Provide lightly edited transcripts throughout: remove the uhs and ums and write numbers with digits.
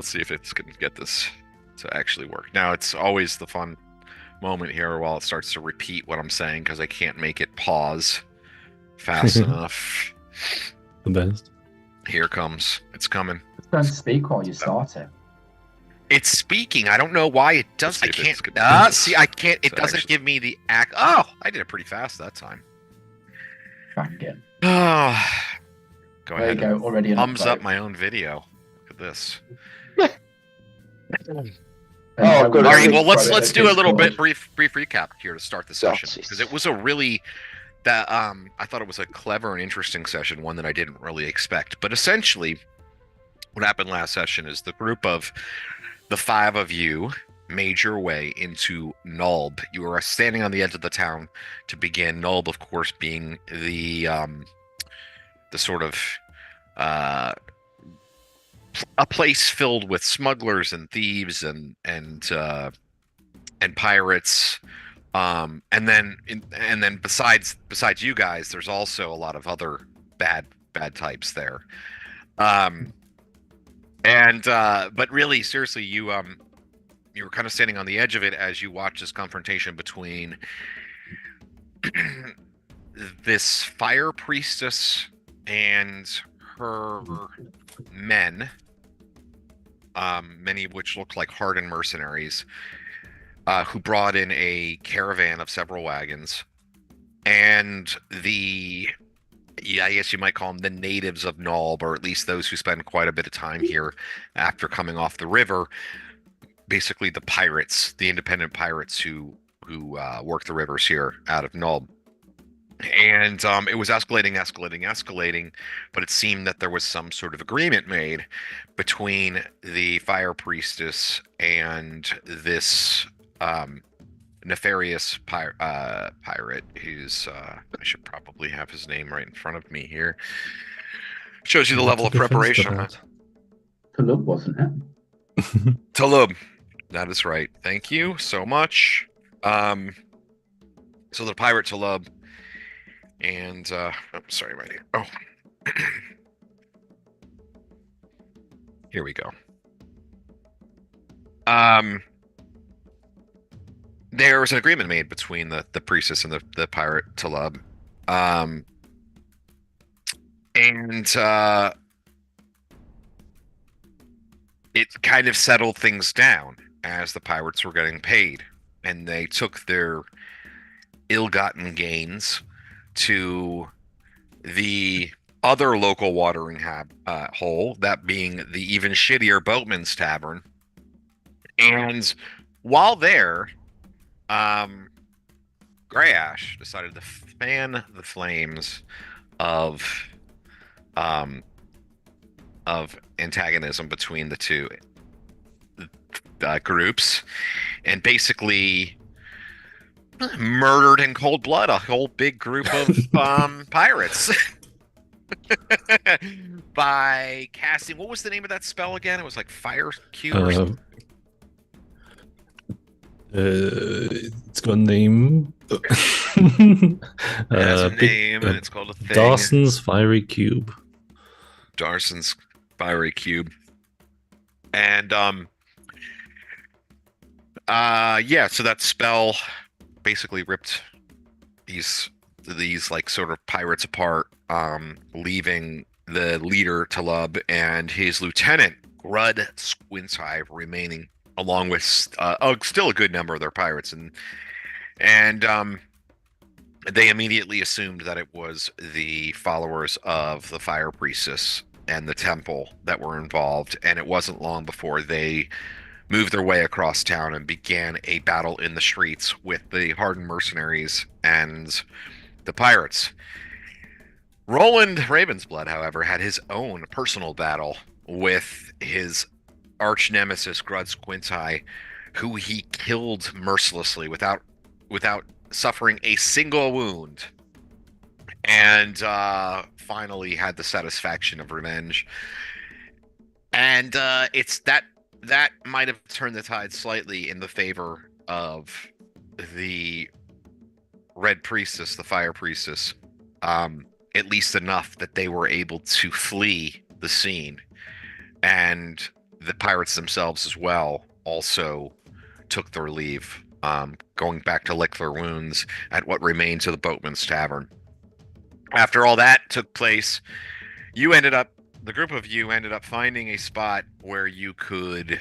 Let's see if it's going to get this to actually work. Now, it's always the fun moment here while it starts to repeat what I'm saying because I can't make it pause fast enough. The best. Here it comes. It's coming. Don't speak while you start it. It's speaking. I don't know why it does. I can't. See, I can't. It doesn't give me the act. Oh, I did it pretty fast that time. Back again. Oh, go There ahead. you go. Already Thumbs up my own video. Look at this. Oh, good. All right. Well, let's do a little bit brief recap here to start the session because it was a really I thought it was a clever and interesting session, one that I didn't really expect. But essentially, what happened last session is the group of the 5 of you made your way into Nulb. You were standing on the edge of the town to begin. Nulb, of course, being the sort of a place filled with smugglers and thieves and pirates. And then besides you guys, there's also a lot of other bad types there. But really, seriously, you were kind of standing on the edge of it as you watch this confrontation between this fire priestess and her men, many of which look like hardened mercenaries, who brought in a caravan of several wagons, and I guess you might call them the natives of Nulb, or at least those who spend quite a bit of time here after coming off the river. Basically, the pirates, the independent pirates who work the rivers here out of Nulb. And it was escalating, but it seemed that there was some sort of agreement made between the fire priestess and this nefarious pirate who's I should probably have his name right in front of me here. Shows you the level of preparation. Nulb, wasn't it? Nulb. That is right. Thank you so much. So the pirate Nulb and I'm sorry, right here. Oh. Here we go. There was an agreement made between the priestess and the pirate Nulb. It kind of settled things down as the pirates were getting paid, and they took their ill-gotten gains to the other local watering hole, that being the even shittier Boatman's Tavern. And while there, Greyash decided to fan the flames of antagonism between the two groups, and basically murdered in cold blood a whole big group of pirates by casting, what was the name of that spell again? It was like fire cube or something. It's got a name. It has a name, and it's called a thing. Dawson's Fiery Cube. Darson's Fiery Cube. And yeah, so that spell basically ripped these like sort of pirates apart, leaving the leader Nulb and his lieutenant Grud Squintseye remaining, along with still a good number of their pirates, and they immediately assumed that it was the followers of the fire priestess and the temple that were involved, and it wasn't long before they moved their way across town and began a battle in the streets with the hardened mercenaries and the pirates. Roland Ravensblood, however, had his own personal battle with his arch nemesis Grud Squintseye, who he killed mercilessly without suffering a single wound, and finally had the satisfaction of revenge. And it's that might have turned the tide slightly in the favor of the Red Priestess, the Fire Priestess, at least enough that they were able to flee the scene. And the pirates themselves as well also took their leave, going back to lick their wounds at what remains of the Boatman's Tavern. After all that took place, the group of you ended up finding a spot where you could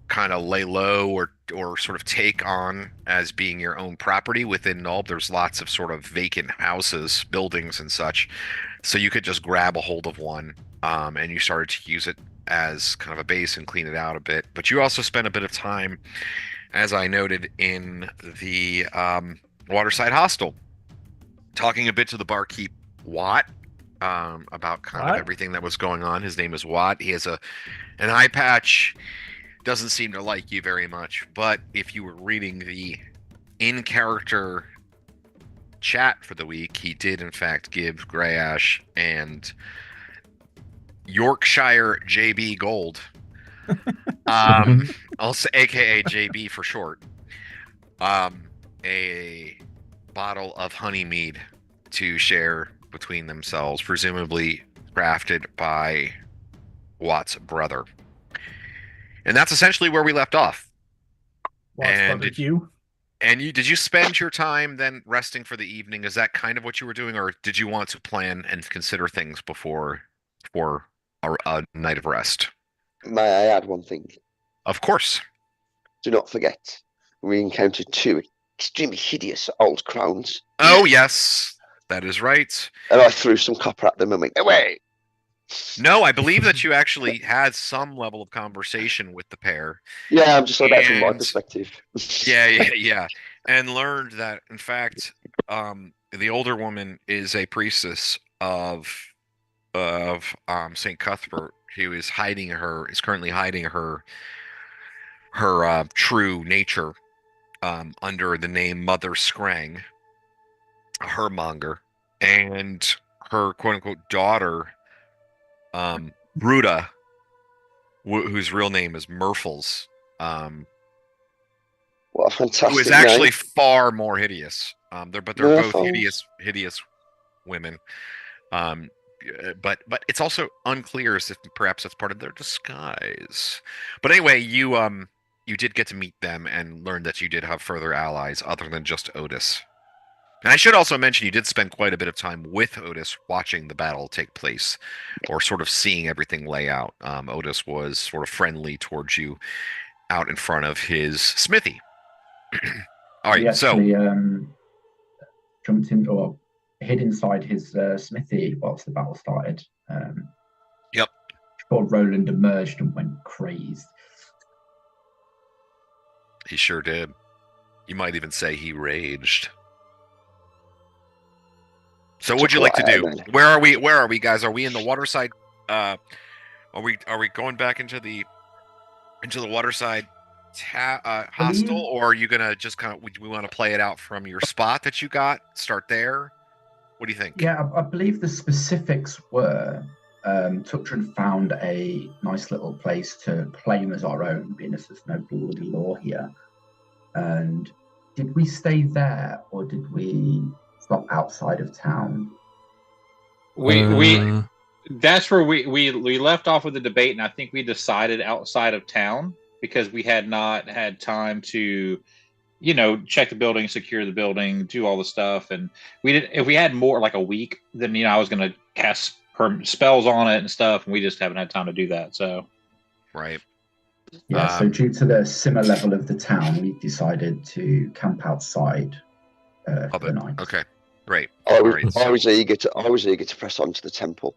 kind of lay low or sort of take on as being your own property within Nulb. There's lots of sort of vacant houses, buildings, and such. So you could just grab a hold of one, and you started to use it as kind of a base and clean it out a bit. But you also spent a bit of time, as I noted, in the Waterside Hostel, talking a bit to the barkeep, Watt, about kind of everything that was going on. His name is Watt. He has an eye patch. Doesn't seem to like you very much, but if you were reading the in-character chat for the week, he did in fact give Greyash and Yorkshire JB Gold, also aka JB for short, a bottle of honey mead to share between themselves, presumably crafted by Watt's brother. And that's essentially where we left off. And did you spend your time then resting for the evening? Is that kind of what you were doing, or did you want to plan and consider things for a night of rest? May I add one thing? Of course. Do not forget, we encountered 2 extremely hideous old crones. Oh yes, that is right. And I threw some copper at them and went, away! No, I believe that you actually had some level of conversation with the pair. Yeah, I'm just saying that from my perspective. Yeah. And learned that, in fact, the older woman is a priestess of St. Cuthbert, who is currently hiding her true nature under the name Mother Scrang, a hermonger, and her quote-unquote daughter, Bruda, whose real name is Murfles, what a fantastic who is actually name. Far more hideous. They're both hideous women. But it's also unclear as if perhaps that's part of their disguise. But anyway, you did get to meet them and learn that you did have further allies other than just Otis. And I should also mention you did spend quite a bit of time with Otis watching the battle take place, or sort of seeing everything lay out. Otis was sort of friendly towards you out in front of his smithy. All right, he actually, jumped in or hid inside his smithy whilst the battle started. Yep. Before Roland emerged and went crazed. He sure did. You might even say he raged. So what'd you like to do? Where are we, guys? Are we in the waterside? Are we going back into the waterside hostel, or are you gonna just kind of we want to play it out from your spot that you got? Start there. What do you think? Yeah, I believe the specifics were Tuktran found a nice little place to claim as our own, being as there's no bloody law here. And did we stay there, or did we stop outside of town? We that's where we left off with the debate, and I think we decided outside of town because we had not had time to, check the building, secure the building, do all the stuff, and we did. If we had more like a week, then I was going to cast spells on it and stuff, and we just haven't had time to do that. So, right. Yeah. So due to the similar level of the town, we decided to camp outside for the night. Okay. Great. I was eager to press on to the temple.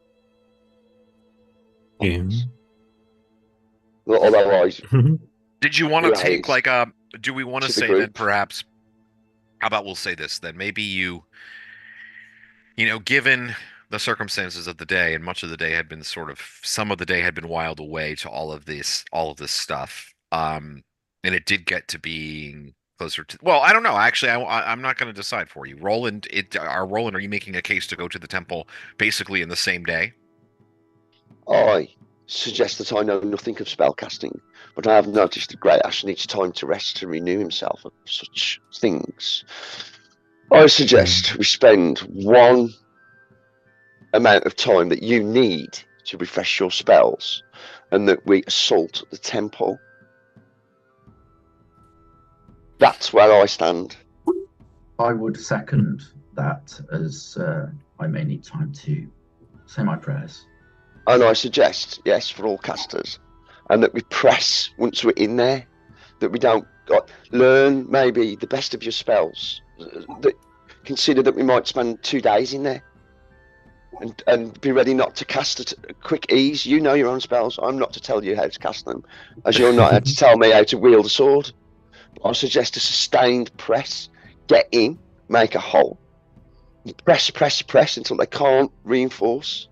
Well, otherwise, did you want to take like a? Do we want to say then perhaps? How about we'll say this then? Maybe given the circumstances of the day, and much of the day had been some of the day had been whiled away to all of this stuff. And it did get to being closer to. Well, I don't know. Actually, I'm not going to decide for you. Roland, are you making a case to go to the temple basically in the same day? I suggest that I know nothing of spellcasting, but I have noticed that Greyash needs time to rest and renew himself of such things. I suggest we spend one amount of time that you need to refresh your spells and that we assault the temple. That's where I stand. I would second that, as I may need time to say my prayers. And I suggest, yes, for all casters, and that we press once we're in there, that we don't learn maybe the best of your spells. That consider that we might spend 2 days in there, and be ready not to cast a quick ease. You know your own spells. I'm not to tell you how to cast them, as you're not to tell me how to wield a sword. I suggest a sustained press. Get in, make a hole, press until they can't reinforce.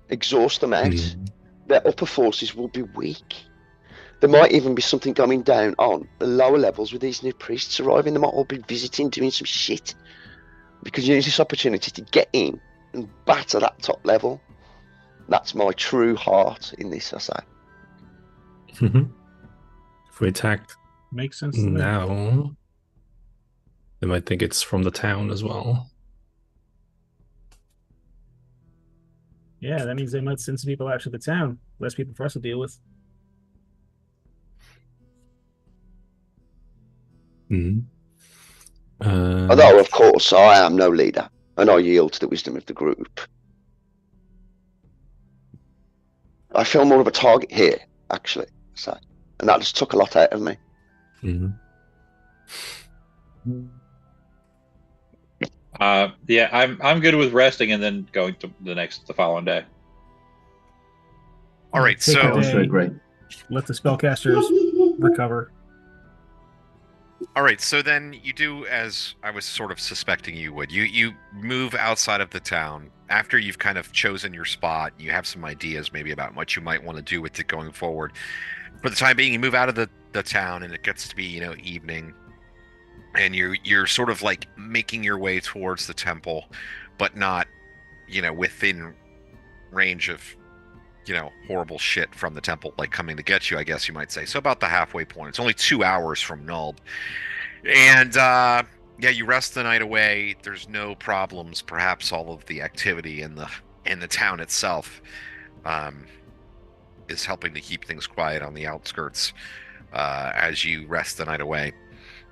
Exhaust them out. Their upper forces will be weak. There might even be something going down on the lower levels with these new priests arriving. They might all be visiting, doing some shit. Because you use this opportunity to get in and batter that top level. That's my true heart in this, I say. If we attack Makes sense to me. now, they might think it's from the town as well. Yeah, that means they might send some people out to the town. Less people for us to deal with. Although, of course, I am no leader, and I yield to the wisdom of the group. I feel more of a target here, actually, so, and that just took a lot out of me. Yeah, I'm good with resting and then going to the following day. All right, Take so a day, great. let the spellcasters recover. all right, so then you do as I was sort of suspecting you would. You move outside of the town after you've kind of chosen your spot. You have some ideas maybe about what you might want to do with it going forward. For the time being, you move out of the town, and it gets to be evening, and you're sort of like making your way towards the temple, but not within range of horrible shit from the temple like coming to get you, I guess you might say. So about the halfway point. It's only 2 hours from Nulb, and yeah, you rest the night away. There's no problems. Perhaps all of the activity in the town itself is helping to keep things quiet on the outskirts as you rest the night away.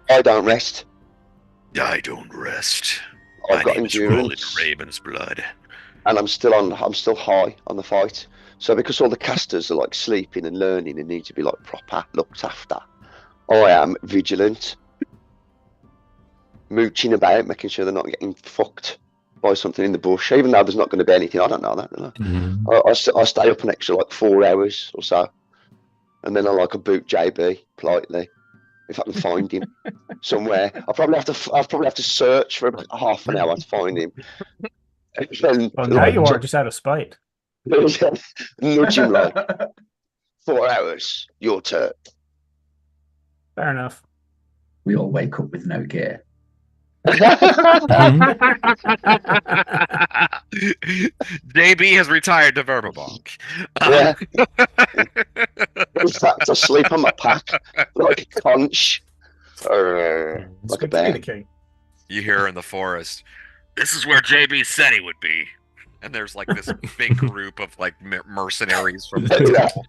I don't rest. I don't rest. I've got endurance. Is Raven's blood. And I'm still high on the fight. So because all the casters are like sleeping and learning and need to be like proper looked after, I am vigilant, mooching about, making sure they're not getting fucked by something in the bush. Even though there's not going to be anything, I don't know that. Do I stay up an extra like 4 hours or so, and then I boot JB politely if I can find him somewhere. I'll probably have to search for about half an hour to find him. Then, Well, now you are just out of spite. nudge him like 4 hours. Your turn. Fair enough. We all wake up with no gear. JB has retired to Vermabonk. Yeah. In fact, I sleep on my pack like a conch or like a bear. You hear in the forest, "This is where JB said he would be." And there's like this big group of like mercenaries from the temple.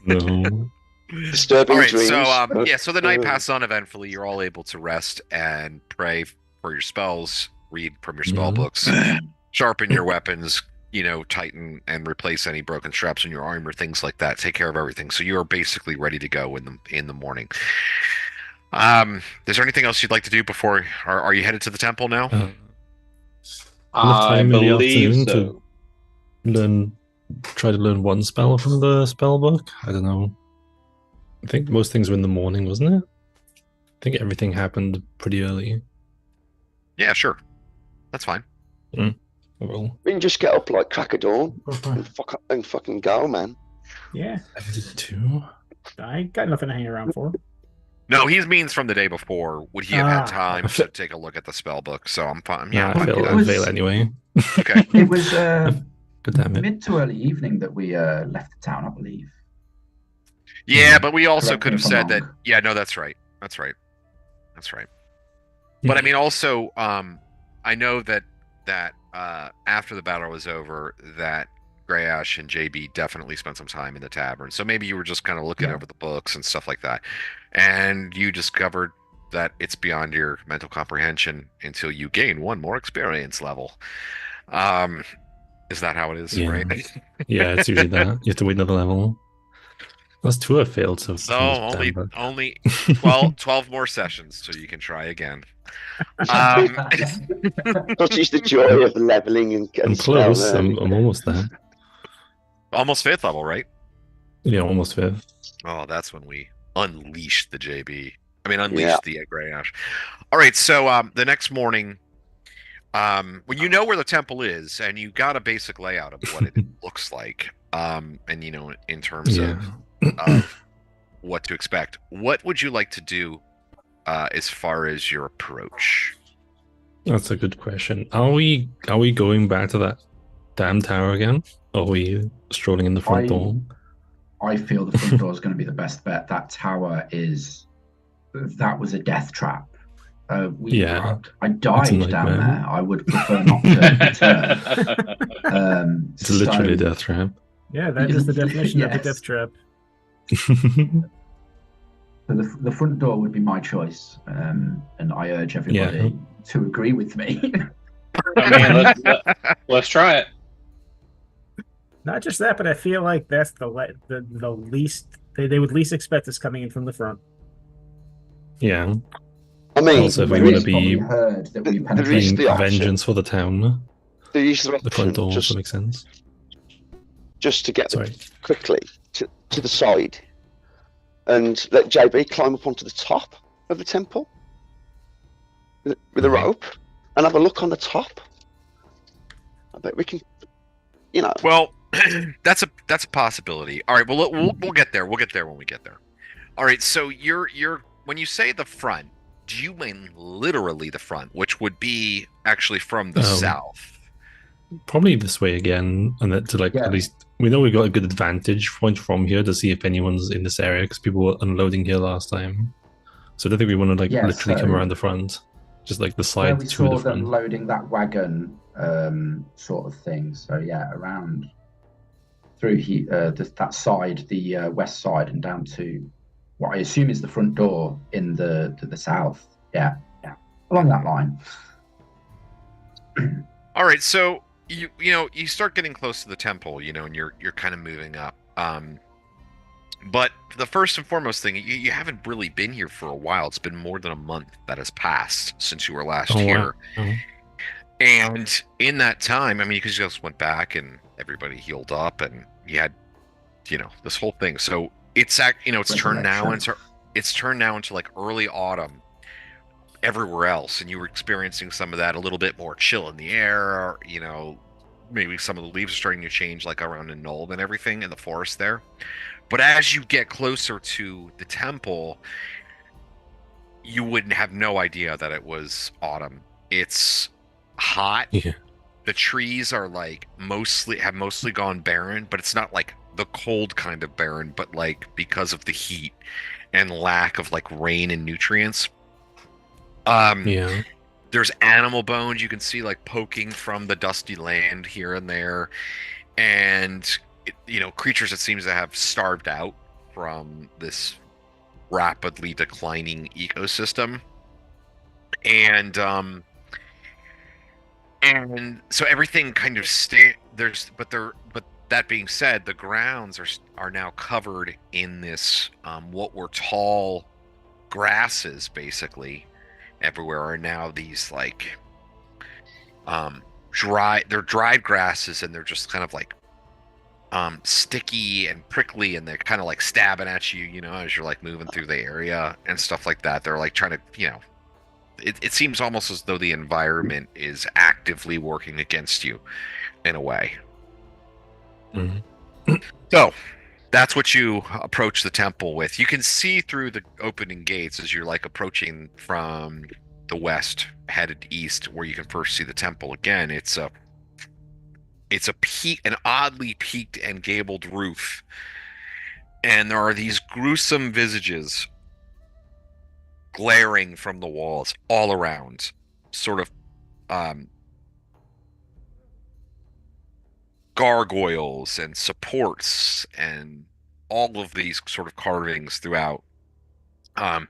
No. Disturbing all right, dreams. So the night passes uneventfully. You're all able to rest and pray for your spells, read from your spell books, sharpen your weapons, tighten and replace any broken straps in your armor, things like that. Take care of everything. So you are basically ready to go in the morning. Is there anything else you'd like to do before? Are you headed to the temple now? Enough I time in the believe afternoon so. Try to learn one spell from the spell book. I don't know. I think most things were in the morning, wasn't it? I think everything happened pretty early. Yeah, sure. That's fine. Well, We can just get up like crack of dawn and fucking go, man. Yeah, I did too. I ain't got nothing to hang around for. No, he means from the day before. Would he have had time to take a look at the spell book? So I'm fine. Yeah, I fail anyway. Okay. It was God damn it. mid to early evening that we left the town, I believe. Yeah, but we also Correct could me have if I'm said that. wrong. Yeah, no, that's right. That's right. But I mean, also, I know that after the battle was over, that Greyash and JB definitely spent some time in the tavern. So maybe you were just kind of looking over the books and stuff like that. And you discovered that it's beyond your mental comprehension until you gain one more experience level. Is that how it is, Yeah. right? Yeah, it's usually that. You have to wait another level. That's 2 I failed, so So damn bad. only 12 more sessions so you can try again. Um, Such is the joy of leveling and I'm spell close. I'm learning. almost there. almost 5th level, right? Yeah, almost 5th. Oh, that's when we unleash the JB. I mean, unleash Yeah. the Greyash. All right, so the next morning, when you know where the temple is and you got a basic layout of what it looks like, and you know, in terms Yeah. of what to expect, what would you like to do as far as your approach? That's a good question. Are we going back to that damn tower again? Or are we strolling in the front door? I feel the front door is going to be the best bet. That tower that was a death trap. I died down there. I would prefer not to return. It's literally a death trap. Yeah, that is the definition of a Yes. death trap. So the front door would be my choice, and I urge everybody to agree with me. I mean, let's try it. Not just that, but I feel like that's the least they would least expect us coming in from the front. Yeah. I mean, Also, if we there want to is be heard that we there is being the option. vengeance for the town, There is the the front option door also makes sense. just to get Sorry. quickly to the side and let JB climb up onto the top of the temple with a rope and have a look on the top. I bet we can, you know. Well, that's a possibility. All right, well we'll get there. We'll get there when we get there. All right, so you're when you say the front, do you mean literally the front, which would be actually from the south? Probably this way again, and that to at least we know we got a good advantage point from here to see if anyone's in this area because people were unloading here last time. So I don't think we want to literally come around the front, just like the side Where we to saw the front. them loading that wagon, sort of thing. So yeah, around through here, that side, the west side, and down to what I assume is the front door in the south. Yeah, along that line. All right, so you start getting close to the temple, and you're kind of moving up. But the first and foremost thing, you haven't really been here for a while. It's been more than a month that has passed since you were last here. Wow. And in that time, I mean, because you just went back and everybody healed up, and you had, this whole thing. So it's turned now into like early autumn everywhere else, and you were experiencing some of that, a little bit more chill in the air. Maybe some of the leaves are starting to change, like around in Nulb and everything in the forest there. But as you get closer to the temple, you wouldn't have no idea that it was autumn. It's hot. Yeah. The trees are mostly gone barren, but it's not like the cold kind of barren, but like because of the heat and lack of like rain and nutrients. There's animal bones you can see like poking from the dusty land here and there, and creatures that seems to have starved out from this rapidly declining ecosystem, and so everything kind of but that being said, the grounds are now covered in this what were tall grasses basically everywhere are now these like they're dried grasses, and they're just kind of like sticky and prickly, and they're kind of like stabbing at you, as you're like moving through the area and stuff like that. They're like trying to, it seems almost as though the environment is actively working against you in a way. Mm-hmm. So that's what you approach the temple with. You can see through the opening gates as you're like approaching from the west, headed east, where you can first see the temple again. It's an oddly peaked and gabled roof, and there are these gruesome visages glaring from the walls all around, sort of gargoyles and supports and all of these sort of carvings throughout. Again,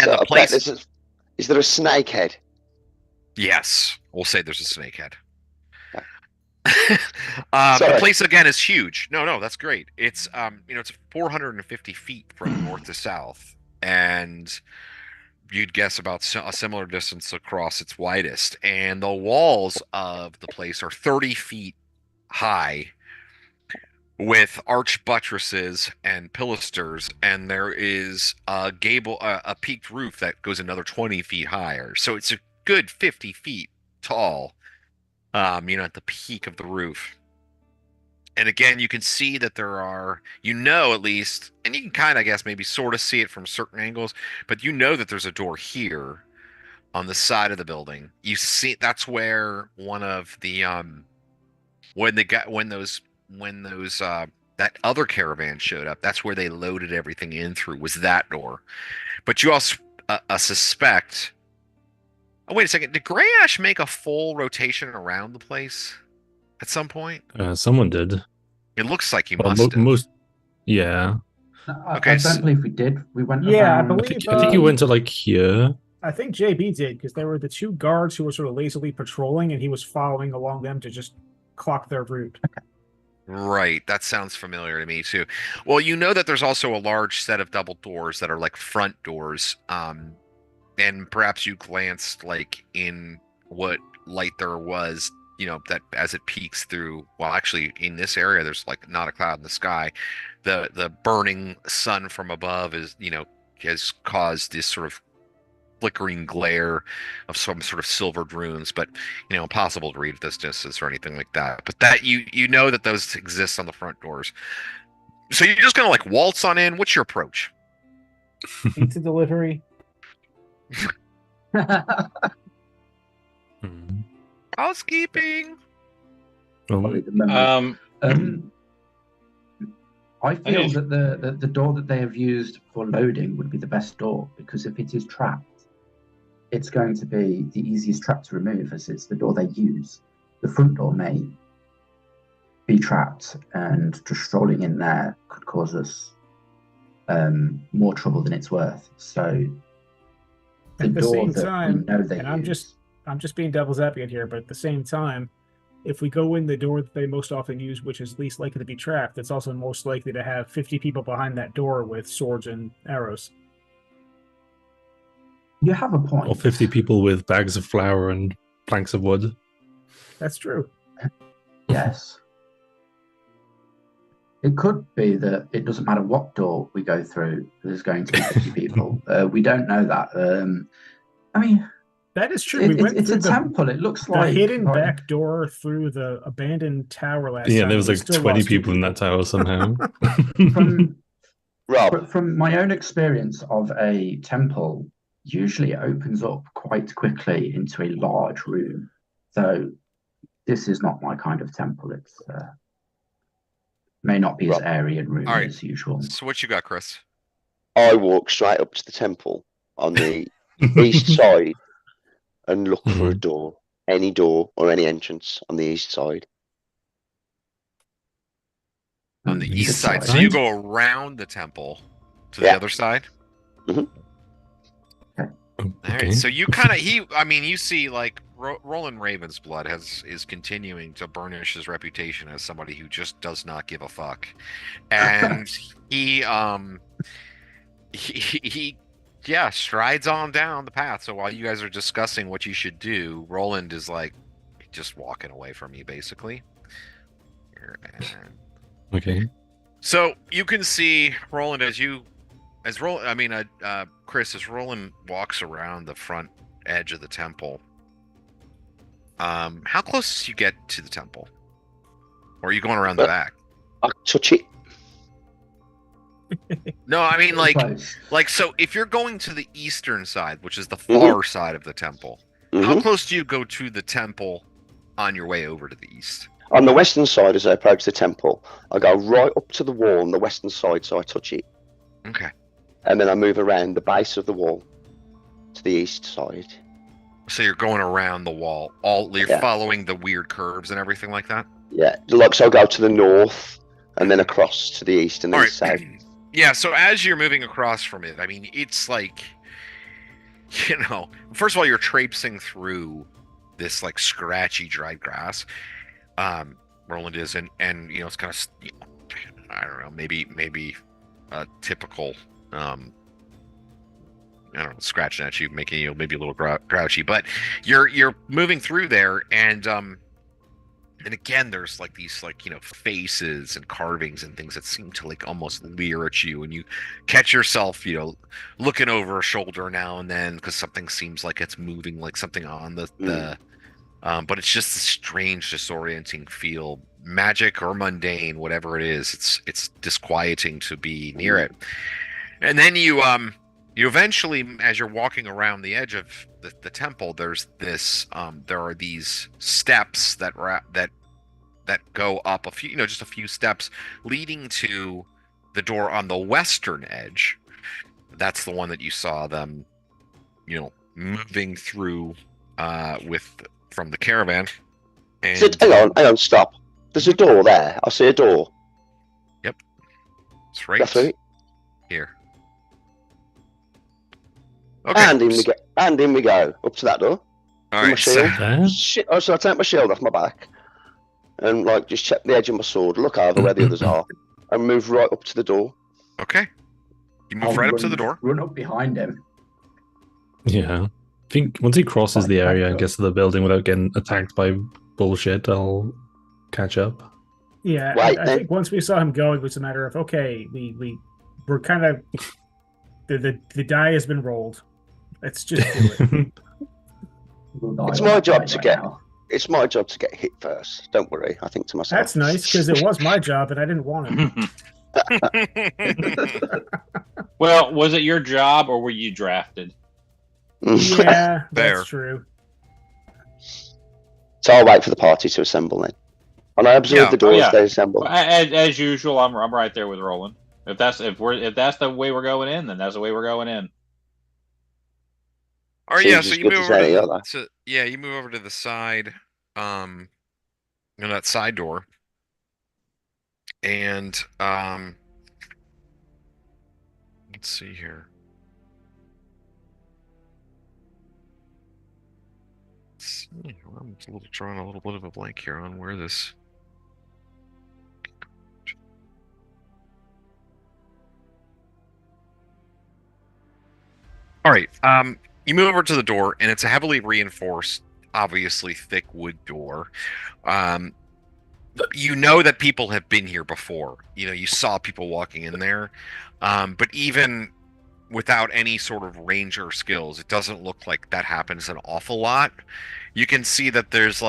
the place. Is there a snake head? Yes, we'll say there's a snake head. Okay. The place again is huge. No, that's great. It's it's 450 feet from north to south, and you'd guess about a similar distance across its widest. And the walls of the place are 30 feet high, with arch buttresses and pilasters, and there is a peaked roof that goes another 20 feet higher. So it's a good 50 feet tall, at the peak of the roof. And again, you can see that there are, at least, and you can kind of, I guess, maybe sort of see it from certain angles, but that there's a door here on the side of the building. You see, that's where one of the, when that other caravan showed up, that's where they loaded everything in through, was that door. But you also suspect. Oh, wait a second. Did Grey Ash make a full rotation around the place at some point? Someone did. It looks like he must have. Yeah. I don't believe we did. We went. Yeah, around... I think you went to here. I think JB did, because there were the two guards who were sort of lazily patrolling, and he was following along them to just clock their route. Right, that sounds familiar to me too. Well, that there's also a large set of double doors that are like front doors, and perhaps you glanced in what light there was, that as it peeks through. Well, actually, in this area, there's not a cloud in the sky. The burning sun from above has caused this sort of flickering glare of some sort of silvered runes, but impossible to read at this distance or anything like that. But that that those exist on the front doors. So you're just gonna waltz on in. What's your approach? Pizza delivery. Housekeeping. I feel that the door that they have used for loading would be the best door, because if it is trapped, it's going to be the easiest trap to remove, as it's the door they use. The front door may be trapped, and just strolling in there could cause us more trouble than it's worth. So at the same time, and I'm just being devil's advocate here, but at the same time, if we go in the door that they most often use, which is least likely to be trapped, it's also most likely to have 50 people behind that door with swords and arrows. You have a point. Or 50 people with bags of flour and planks of wood. That's true. Yes. It could be that it doesn't matter what door we go through, there's going to be 50 people. We don't know that. That is true. It's a temple. It looks like a hidden back door through the abandoned tower last time. Yeah, there was 20 people in that tower somehow. From my own experience of a temple, usually it opens up quite quickly into a large room. So this is not my kind of temple. It's may not be as airy and roomy as usual. So what you got, Chris? I walk straight up to the temple on the east side and look for a door, any door or any entrance on the east side. On the east side. So you go around the temple to the other side? Mm-hmm. All right. So you kind of you see Roland Ravensblood is continuing to burnish his reputation as somebody who just does not give a fuck, and he strides on down the path. So while you guys are discussing what you should do, Roland is just walking away from you, basically. Okay. So you can see Roland Chris, as Roland walks around the front edge of the temple. How close do you get to the temple? Or are you going around the back? I'll touch it. No, I mean so if you're going to the eastern side, which is the far side of the temple, how close do you go to the temple on your way over to the east? On the western side, as I approach the temple, I go right up to the wall on the western side, so I touch it. Okay. And then I move around the base of the wall to the east side. So you're going around the wall. You're following the weird curves and everything like that? Yeah, like so. Go to the north and then across to the east and then All right. south. Yeah. So as you're moving across from it, I mean, it's like, first of all, you're traipsing through this like scratchy dried grass. Roland is, and it's kind of, I don't know, maybe a typical, I don't know, scratching at you, making you maybe a little grouchy, but you're moving through there, and again, there's like these faces and carvings and things that seem to like almost leer at you, and you catch yourself, looking over a shoulder now and then because something seems like it's moving, like something on the but it's just a strange, disorienting feel, magic or mundane, whatever it is. It's disquieting to be near it. And then you eventually, as you're walking around the edge of the temple, there's this there are these steps that go up a few, just a few steps leading to the door on the western edge. That's the one that you saw them, moving through from the caravan. And hang on, stop. There's a door there. I see a door. Yep. It's right. That's right. Here. Okay. And in we go. Up to that door. All right. My shield. So I take my shield off my back and just check the edge of my sword, look over where the others are, and move right up to the door. Okay. You move right up to the door. Run up behind him. Yeah. I think once he crosses the area and gets to the building without getting attacked by bullshit, I'll catch up. Yeah, right, I think once we saw him go, it was a matter of, okay, we're kind of the die has been rolled. Let's just do it. It's my job to get. It's my job to get hit first. Don't worry. I think to myself. That's nice because it was my job and I didn't want it. Well, was it your job or were you drafted? Yeah, that's true. So I'll wait for the party to assemble then. And I observe the doors they assemble. As usual, I'm right there with Roland. If that's the way we're going in, then that's the way we're going in. All right, so you move over you move over to the side, that side door, and let's see here. I'm drawing a little bit of a blank here on where this. All right, you move over to the door, and it's a heavily reinforced, obviously thick wood door. You know that people have been here before. You saw people walking in there, but even without any sort of ranger skills, it doesn't look like that happens an awful lot. You can see that there's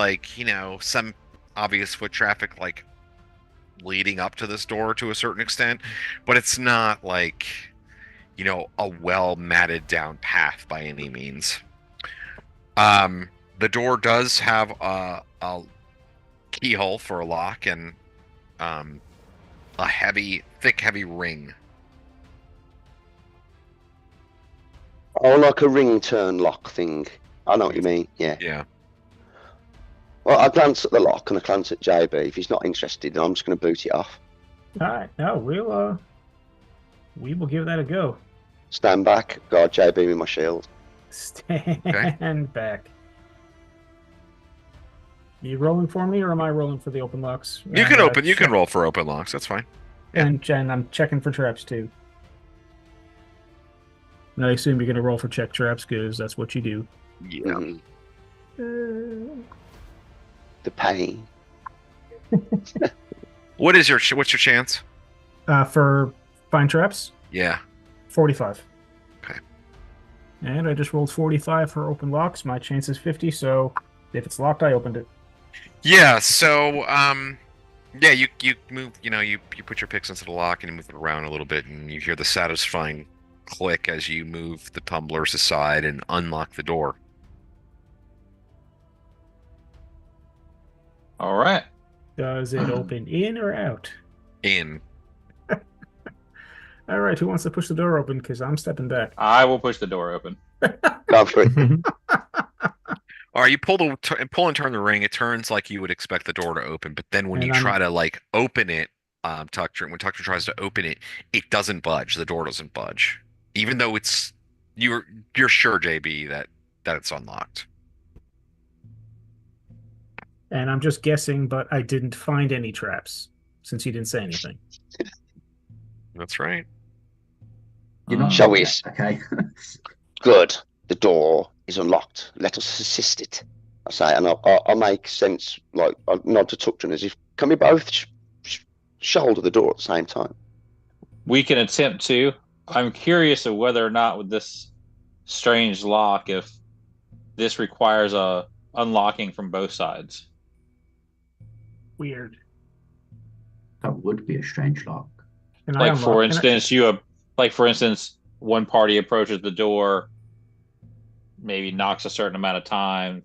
some obvious foot traffic leading up to this door to a certain extent, but it's not like a well matted down path by any means. The door does have a keyhole for a lock and a thick heavy ring. Oh, like a ring turn lock thing. I know what you mean. Yeah. Well, I glance at the lock and I glance at JB. If he's not interested, then I'm just going to boot it off. All right. No, we will give that a go. Stand back. Guard JB with my shield. Stand back. Are you rolling for me, or am I rolling for the open locks? You can open. You can roll for open locks. That's fine. And I'm checking for traps too. And I assume you're going to roll for check traps because that's what you do. Yeah. The pain. What's your chance? For find traps? Yeah. 45. Okay. And I just rolled 45 for open locks. My chance is 50, so if it's locked, I opened it. Yeah, so you move, you put your picks into the lock and you move it around a little bit, and you hear the satisfying click as you move the tumblers aside and unlock the door. All right. Does it open in or out? In. All right, who wants to push the door open? Because I'm stepping back. I will push the door open. Go for it. All right, you pull and turn the ring. It turns like you would expect the door to open, but then when you try to like open it, Tucker, when Tucker tries to open it, it doesn't budge. The door doesn't budge, even though you're sure, JB, that it's unlocked. And I'm just guessing, but I didn't find any traps since you didn't say anything. That's right. You're not Shall we? Okay. Good. The door is unlocked. Let us assist it. I say, and I'll make sense. Like I'll nod to Tuckton as if, can we both shoulder the door at the same time? We can attempt to. I'm curious of whether or not with this strange lock, if this requires a unlocking from both sides. Weird. That would be a strange lock. Like for instance, one party approaches the door, maybe knocks a certain amount of time,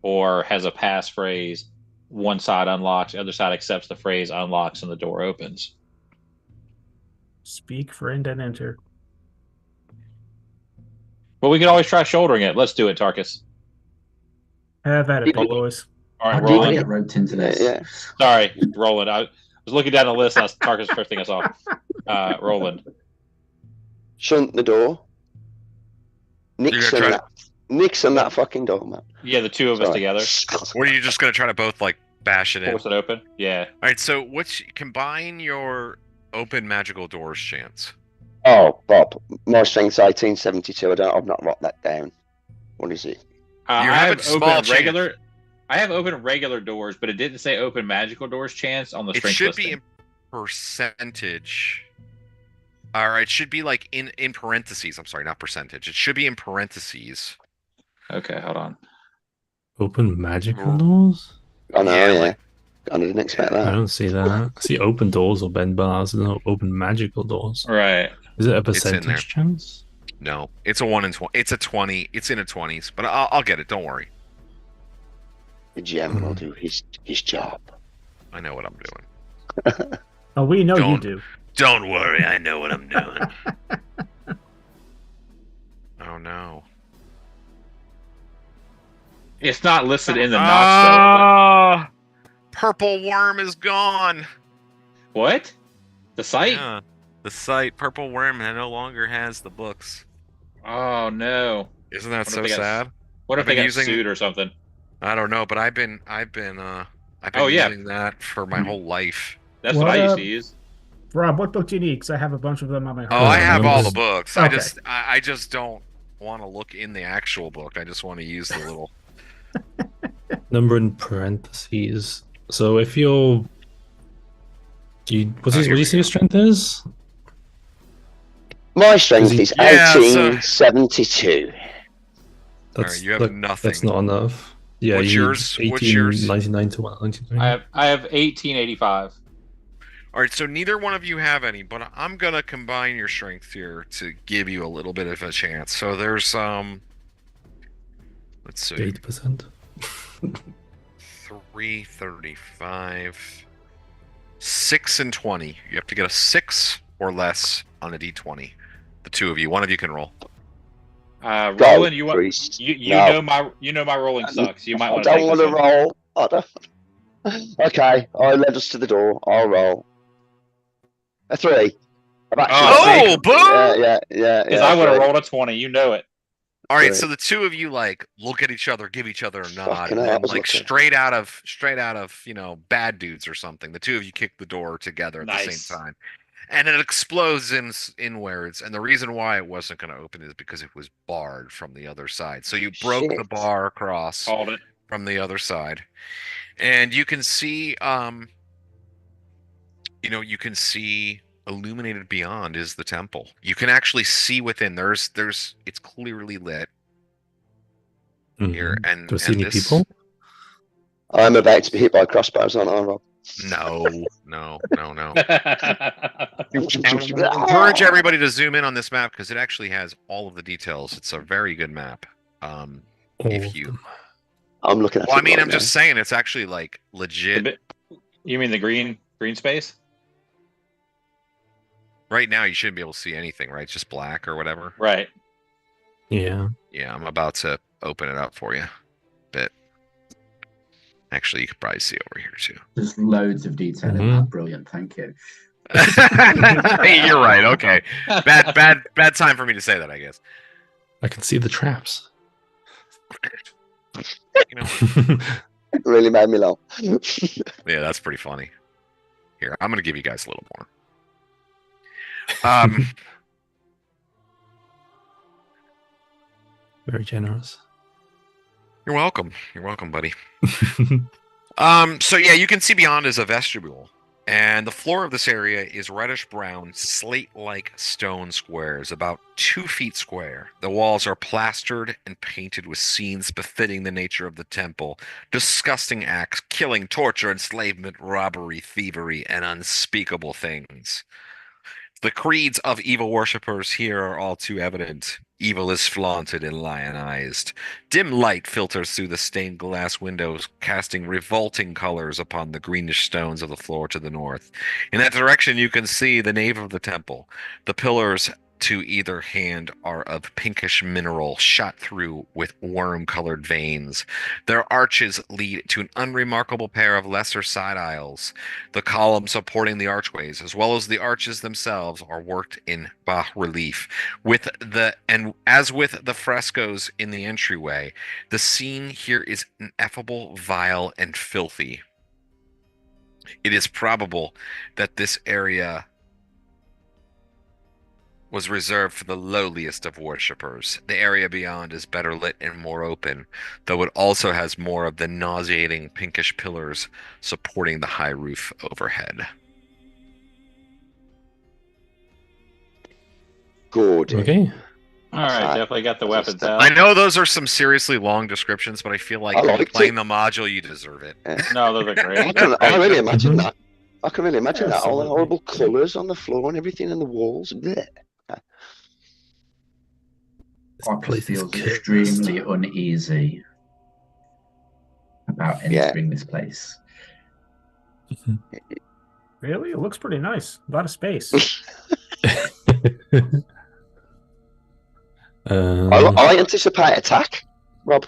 or has a passphrase. One side unlocks, the other side accepts the phrase, unlocks, and the door opens. Speak, friend, and enter. Well, we can always try shouldering it. Let's do it, Tarkus. Have at it, boys. All right, I Roland. get roped into this. Yeah. Sorry, Roland. I was looking down the list. And Tarkus first thing I saw. Roland. Shunt the door. Nixon that fucking door, man. Yeah, the two of us together. Or are you just gonna try to both like bash it in? Force it open? Yeah. All right, so combine your open magical doors chance. Oh, Bob, my strength's 1872. I've not wrote that down. What is it? I have open regular doors, but it didn't say open magical doors chance on the strength listing. It should be in percentage. All right, it should be like in parentheses. I'm sorry, not percentage. It should be in parentheses. Okay, hold on. Open magical doors? Oh no, yeah. I didn't expect that. I don't see that. I see open doors or bend bars. No open magical doors. Right. Is it a percentage chance? No, it's a 1 in 20. It's a 20. It's in the 20s, but I'll get it. Don't worry. The GM will do his job. I know what I'm doing. Oh, we know you do. Don't worry, I know what I'm doing. Oh no. It's not listed in the Knox. Purple worm is gone. What? The site? Yeah, the site. Purple worm no longer has the books. Oh no! Isn't that so sad? What if they got sued or something? I don't know, but I've been using that for my whole life. That's what I used to use. Rob, what book do you need? Because I have a bunch of them on my home. Oh, I have all the books. Okay. I just don't want to look in the actual book. I just want to use the little number in parentheses. So if what do you say your strength is? My strength is 1872. That's, you have nothing. That's not enough. Yeah, what's yours? 1899 to 193. I have 1885. All right, so neither one of you have any, but I'm gonna combine your strength here to give you a little bit of a chance. So there's let's see, 8%. 335, 6 and 20. You have to get a 6 or less on a d20. The two of you, one of you can roll. Roland, you know my rolling sucks. You might want to. I don't want to roll. I don't. Okay, I led us to the door. I'll roll. A 3. Boom! Yeah. Because I would have rolled a 20. You know it. All right, so the two of you like look at each other, give each other a nod, and then, like straight out of Bad Dudes or something. The two of you kick the door together at the same time, and it explodes inwards. And the reason why it wasn't going to open is because it was barred from the other side. So you broke the bar across from the other side, and you can see, you can see. Illuminated beyond is the temple. You can actually see within. There's it's clearly lit here. And do I see any people? I'm about to be hit by crossbows on Rob. No. Encourage everybody to zoom in on this map because it actually has all of the details. It's a very good map. If you, I'm looking at. Well, I mean, I'm just saying it's actually like legit. You mean the green space? Right now, you shouldn't be able to see anything, right? It's just black or whatever. Right. Yeah. Yeah, I'm about to open it up for you. bit. Actually, you could probably see over here too. There's loads of detail in that. Brilliant, thank you. You're right. Okay, bad time for me to say that, I guess. I can see the traps. You know, it really made me laugh. Yeah, that's pretty funny. Here, I'm gonna give you guys a little more. Very generous. You're welcome. You're welcome, buddy. So yeah, you can see beyond is a vestibule. And the floor of this area is reddish-brown, slate-like stone squares, about 2 feet square. The walls are plastered and painted with scenes befitting the nature of the temple. Disgusting acts, killing, torture, enslavement, robbery, thievery, and unspeakable things. The creeds of evil worshippers here are all too evident. Evil is flaunted and lionized. Dim light filters through the stained glass windows, casting revolting colors upon the greenish stones of the floor to the north. In that direction, you can see the nave of the temple. The pillars to either hand are of pinkish mineral shot through with worm-colored veins. Their arches lead to an unremarkable pair of lesser side aisles. The columns supporting the archways, as well as the arches themselves, are worked in bas-relief. As with the frescoes in the entryway, the scene here is ineffable, vile, and filthy. It is probable that this area was reserved for the lowliest of worshippers. The area beyond is better lit and more open, though it also has more of the nauseating pinkish pillars supporting the high roof overhead. Good. Okay. All right, definitely got the weapons out. I know those are some seriously long descriptions, but I feel like playing the module, you deserve it. Yeah. No, those are great. I can really imagine that. I can really imagine that. All the horrible colours on the floor and everything and the walls. Blech. Marcus feels extremely uneasy about entering this place. Really? It looks pretty nice. A lot of space. I anticipate attack, Rob.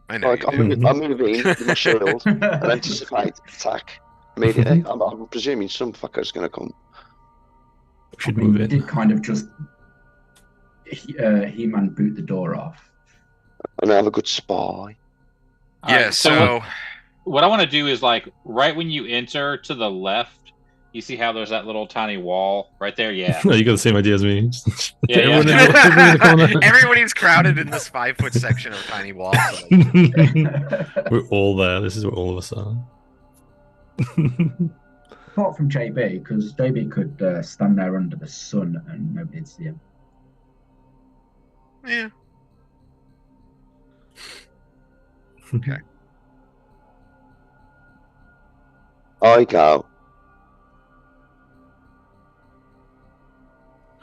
I know. I'm moving with my shield and anticipate attack immediately. I'm presuming some fucker's going to come. Should move it. Did kind of just He-Man boot the door off. And I have a good spy. Yeah, so what I want to do is, like, right when you enter to the left, you see how there's that little tiny wall right there? Yeah. No, you got the same idea as me. Yeah, Everybody's crowded in this 5-foot section of tiny wall. So we're all there. This is where all of us are. Apart from JB, because JB could stand there under the sun and nobody'd see him. Yeah. Okay. I go.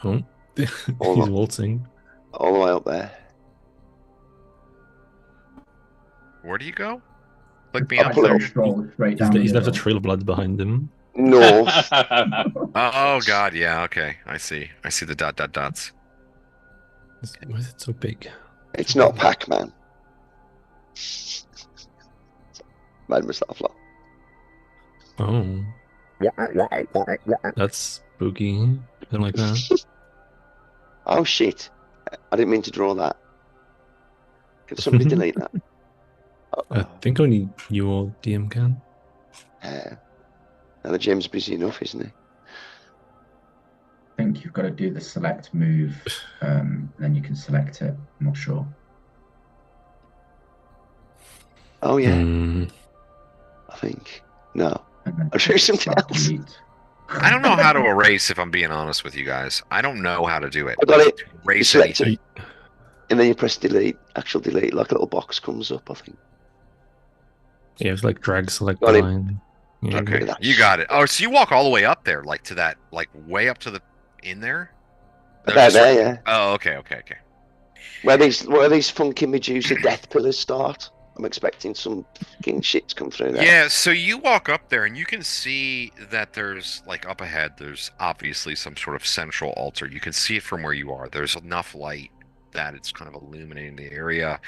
Oh, he's waltzing. All the way up there. Where do you go? Like He's left a trail of blood behind him. No. Oh God, yeah, okay. I see the dots. Why is it so big? It's not Pac-Man. Made myself laugh. Oh. That's spooky. I don't like that. Oh shit. I didn't mean to draw that. Can somebody delete that? I think only you or DM can. Now the Jim's busy enough, isn't he? I think you've got to do the select move, then you can select it. I'm not sure. Oh yeah. I think. No. I'll show you something else. I don't know how to erase, if I'm being honest with you guys. I don't know how to do it. I got it. Erase you select anything. it, and then you press delete. Actual delete, like a little box comes up, I think. Yeah, it's like drag select Got it. line. Yeah, Okay, you got it. Oh, so you walk all the way up there, like to that, like way up to the in there? About there, yeah. Oh, okay. Where these funky Medusa death pillars start. I'm expecting some fucking shit to come through there. Yeah, so you walk up there and you can see that there's, like, up ahead, there's obviously some sort of central altar. You can see it from where you are. There's enough light that. It's kind of illuminating the area.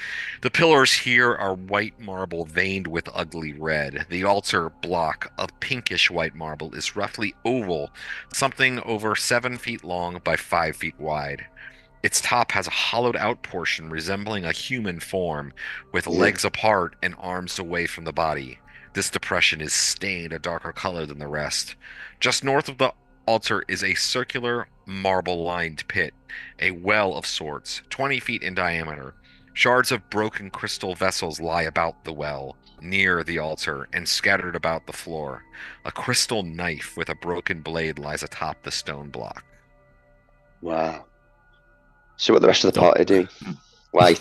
The pillars here are white marble veined with ugly red. The altar block of pinkish white marble is roughly oval, something over 7 feet long by 5 feet wide. Its top has a hollowed out portion resembling a human form, with legs apart and arms away from the body. This depression is stained a darker color than the rest. Just north of the altar is a circular marble-lined pit, a well of sorts, 20 feet in diameter. Shards of broken crystal vessels lie about the well, near the altar, and scattered about the floor. A crystal knife with a broken blade lies atop the stone block. Wow. See what the rest of the party do. Wait.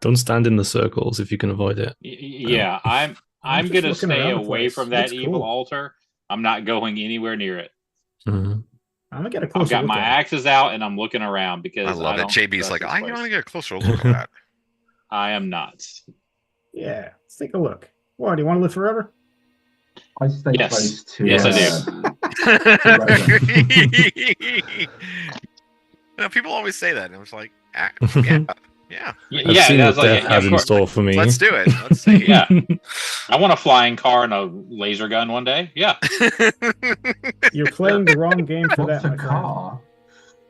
Don't stand in the circles if you can avoid it. Yeah, I'm gonna stay away from that evil altar. I'm not going anywhere near it. Mm-hmm. I'm gonna get a closer look. I've got my axes out and I'm looking around because I love it. JB's like, I want to get a closer look at that. I am not. Yeah, let's take a look. What, do you want to live forever? I stay close to. Yes, I do. People always say that, and I was like, yeah. I've seen what death has in store for me. Let's do it. Let's see. Yeah, I want a flying car and a laser gun one day. Yeah. You're playing the wrong game for What's that. a car?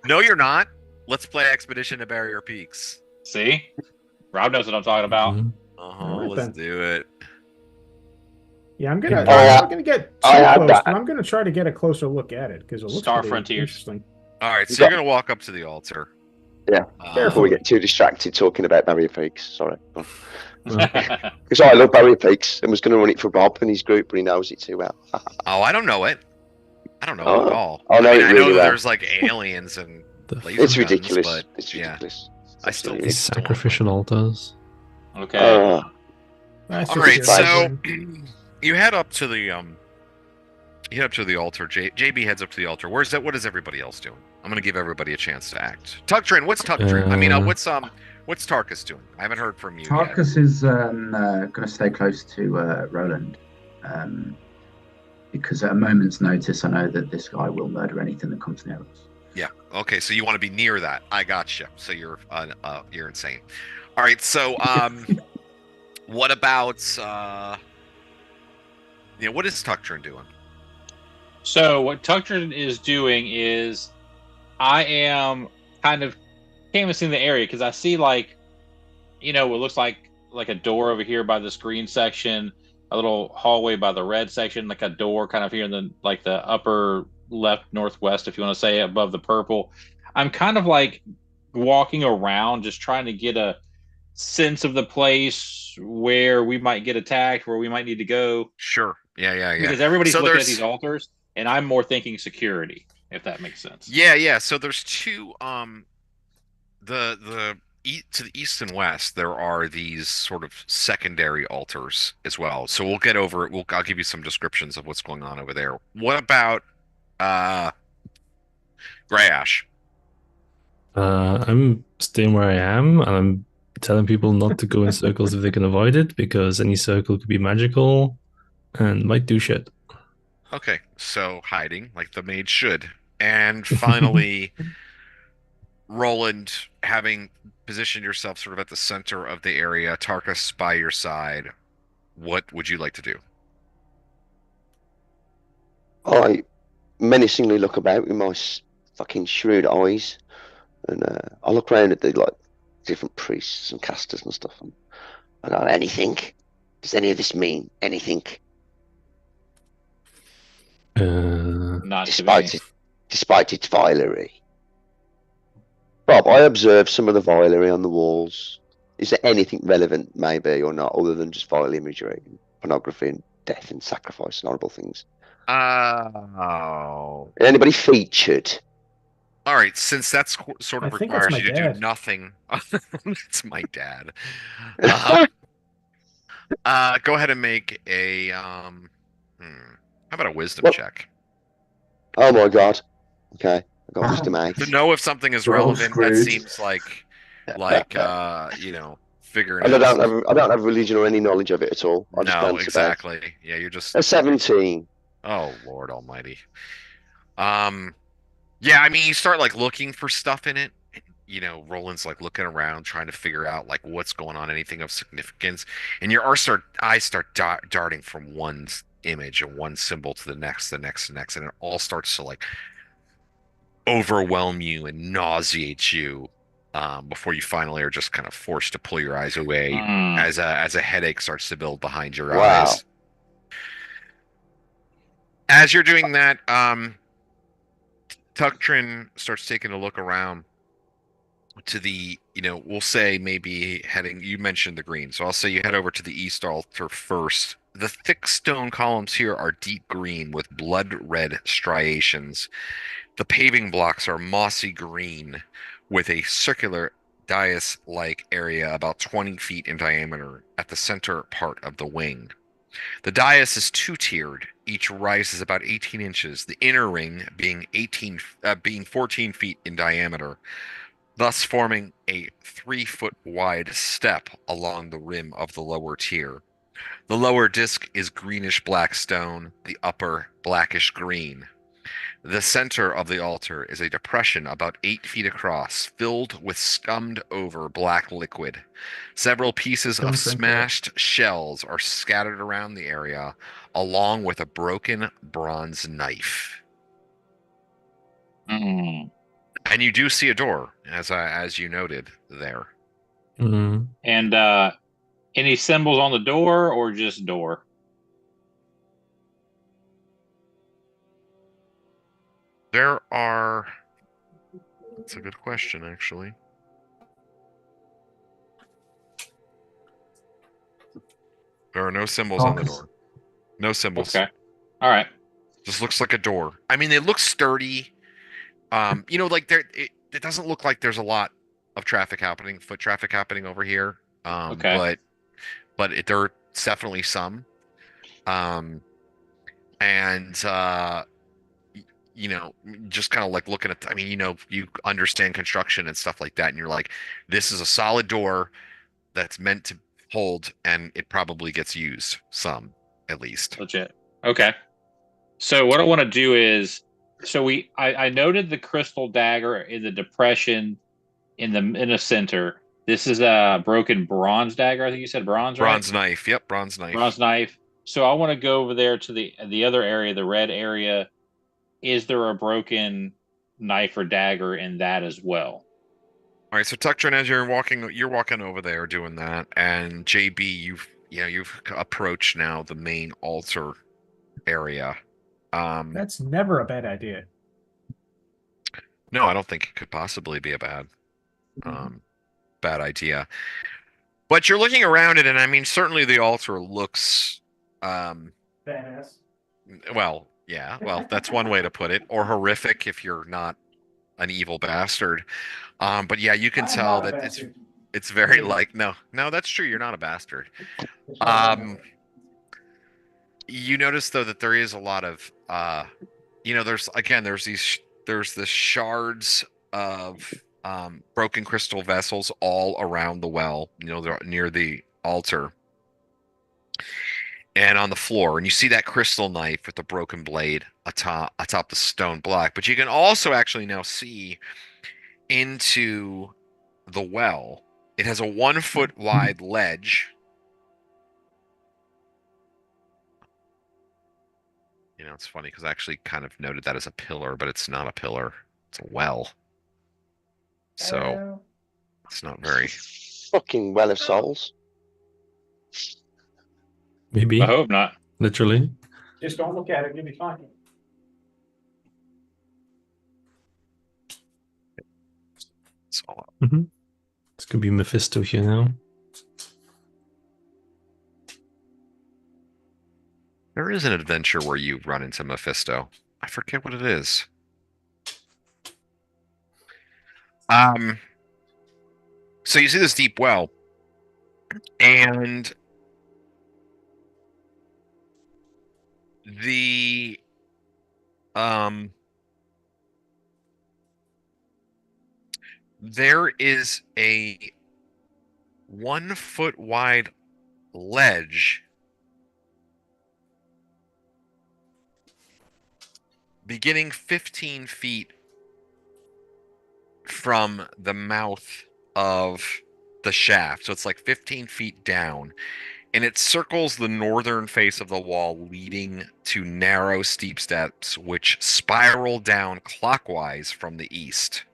No, you're not. Let's play Expedition to Barrier Peaks. See, Rob knows what I'm talking about. Right, let's do it. Yeah, I'm gonna get too close, but I'm gonna try to get a closer look at it because it looks Star pretty Frontiers. interesting. All right, so you're gonna walk up to the altar. Yeah, before we get too distracted talking about Barrier Peaks. Sorry. Because I love Barrier Peaks and was going to run it for Rob and his group, but he knows it too well. Oh, I don't know it. I don't know it at all. I know it really well. There's like aliens and laser it's guns, ridiculous. But it's ridiculous. I still these sacrificial altars. Okay. All right, so you head up to the altar. JB heads up to the altar. What is everybody else doing? I'm gonna give everybody a chance to act. Tugtrin, what's Tugtrin? What's Tarkus doing? I haven't heard from you. Tarkus is gonna stay close to Roland, because at a moment's notice, I know that this guy will murder anything that comes near us. Yeah. Okay. So you want to be near that? I gotcha. So you're insane. All right. So what about what is Tugtrin doing? So what Tugtrin is doing is, I am kind of canvassing the area because I see what looks like a door over here by this green section, a little hallway by the red section, like a door kind of here in the upper left northwest, if you want to say, above the purple. I'm kind of like walking around, just trying to get a sense of the place where we might get attacked, where we might need to go. Sure. Yeah. Because everybody's looking at these altars, and I'm more thinking security, if that makes sense. Yeah. So there's two. To the east and west, there are these sort of secondary altars as well. So we'll get over it. I'll give you some descriptions of what's going on over there. What about Grey Ash? I'm staying where I am, and I'm telling people not to go in circles if they can avoid it, because any circle could be magical and might do shit. Okay, so hiding like the mage should. And finally, Roland, having positioned yourself sort of at the center of the area, Tarkus by your side, what would you like to do? I menacingly look about with my fucking shrewd eyes, and I look around at the different priests and casters and stuff, and I go, anything? Does any of this mean anything? Not despite its vilery. Rob, I observed some of the vilery on the walls. Is there anything relevant, maybe, or not, other than just vile imagery, and pornography, and death, and sacrifice, and horrible things? Anybody featured? All right, since that's sort of requires you to do nothing. It's my dad. Go ahead and make a how about a wisdom check? Oh my god. Okay. I got wisdom 8. To know if something is relevant, that seems like figuring and out. I don't have religion or any knowledge of it at all. No, exactly. Yeah, you're just a 17. Oh Lord Almighty. Yeah, I mean, you start looking for stuff in it. Roland's like looking around, trying to figure out like what's going on, anything of significance, and your eyes start darting from one image and one symbol to the next, the next, the next, and it all starts to like overwhelm you and nauseate you, before you finally are just kind of forced to pull your eyes away as a headache starts to build behind your eyes. As you're doing that, Tucktrin starts taking a look around to the, we'll say maybe heading, you mentioned the green, so I'll say you head over to the east altar first. The thick stone columns here are deep green with blood red striations. The paving blocks are mossy green with a circular dais-like area about 20 feet in diameter at the center part of the wing. The dais is two-tiered. Each rises about 18 inches, the inner ring being 14 feet in diameter, thus forming a 3-foot wide step along the rim of the lower tier. The lower disc is greenish-black stone, the upper blackish-green. The center of the altar is a depression about 8 feet across, filled with scummed-over black liquid. Several pieces of smashed shells are scattered around the area, along with a broken bronze knife. Mm. And you do see a door, as you noted there. Mm-hmm. And any symbols on the door, or just door? There are... That's a good question, actually. There are no symbols on the door. No symbols. Okay. All right. Just looks like a door. I mean, they look sturdy. Like it doesn't look like there's a lot of foot traffic happening over here. Okay. But there's definitely some. Just kind of like looking at, you understand construction and stuff like that, and you're like, this is a solid door that's meant to hold, and it probably gets used some, at least. Legit. Okay. So what I want to do is, I noted the crystal dagger in the depression in the center. This is a broken bronze dagger. I think you said bronze, right? Bronze knife. Yep, bronze knife. Bronze knife. So I want to go over there to the other area, the red area. Is there a broken knife or dagger in that as well? All right, so Tucktrin, as you're walking over there doing that, and JB, you've approached now the main altar area. That's never a bad idea. No, I don't think it could possibly be a bad idea. But you're looking around it, and I mean, certainly the altar looks badass. Well, yeah, that's one way to put it, or horrific if you're not an evil bastard. But yeah, you can tell that it's very like no, that's true. You're not a bastard. You notice though that there is a lot of there's the shards of broken crystal vessels all around the well. They're near the altar and on the floor, and you see that crystal knife with the broken blade atop the stone block. But you can also actually now see into the well. It has a 1-foot wide ledge. It's funny because I actually kind of noted that as a pillar, but it's not a pillar. It's a well. So it's not very... Fucking well of souls. Maybe. I hope not. Literally. Just don't look at it. You'll be fine. It's all up. Mm-hmm. This could be Mephisto here now. There is an adventure where you run into Mephisto. I forget what it is. So you see this deep well, and there is a 1-foot wide ledge beginning 15 feet from the mouth of the shaft. So it's like 15 feet down. And it circles the northern face of the wall, leading to narrow, steep steps which spiral down clockwise from the east.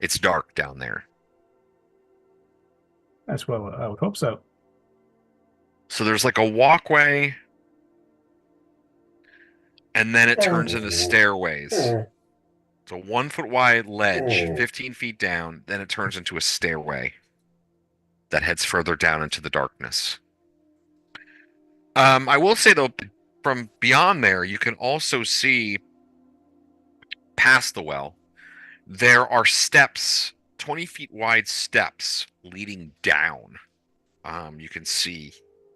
It's dark down there. That's well, I would hope so. So there's like a walkway, and then it turns into stairways. It's a 1 foot wide ledge, 15 feet down, then it turns into a stairway that heads further down into the darkness. I will say, though, from beyond there, you can also see past the well. There are steps, 20 feet wide steps leading down. You can see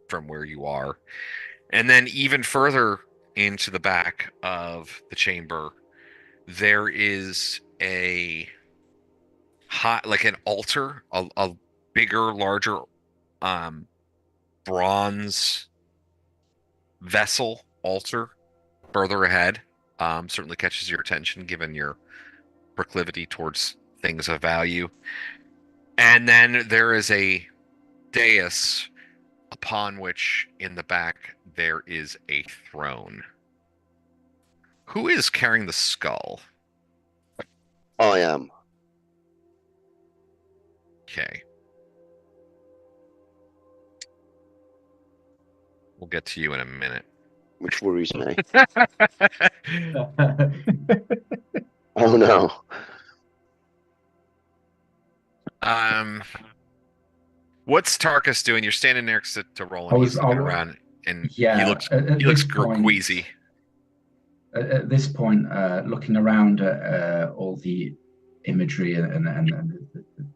from where you are. And then even further into the back of the chamber, there is an altar, a bigger, larger bronze vessel altar further ahead. Certainly catches your attention given your proclivity towards things of value. And then there is a dais upon which in the back there is a throne. Who is carrying the skull? I am. Okay. We'll get to you in a minute. Which worries me. Oh no. What's Tarkus doing? You're standing next to Roland. He's looking around, and yeah, he looks queasy. At this point, looking around at all the imagery and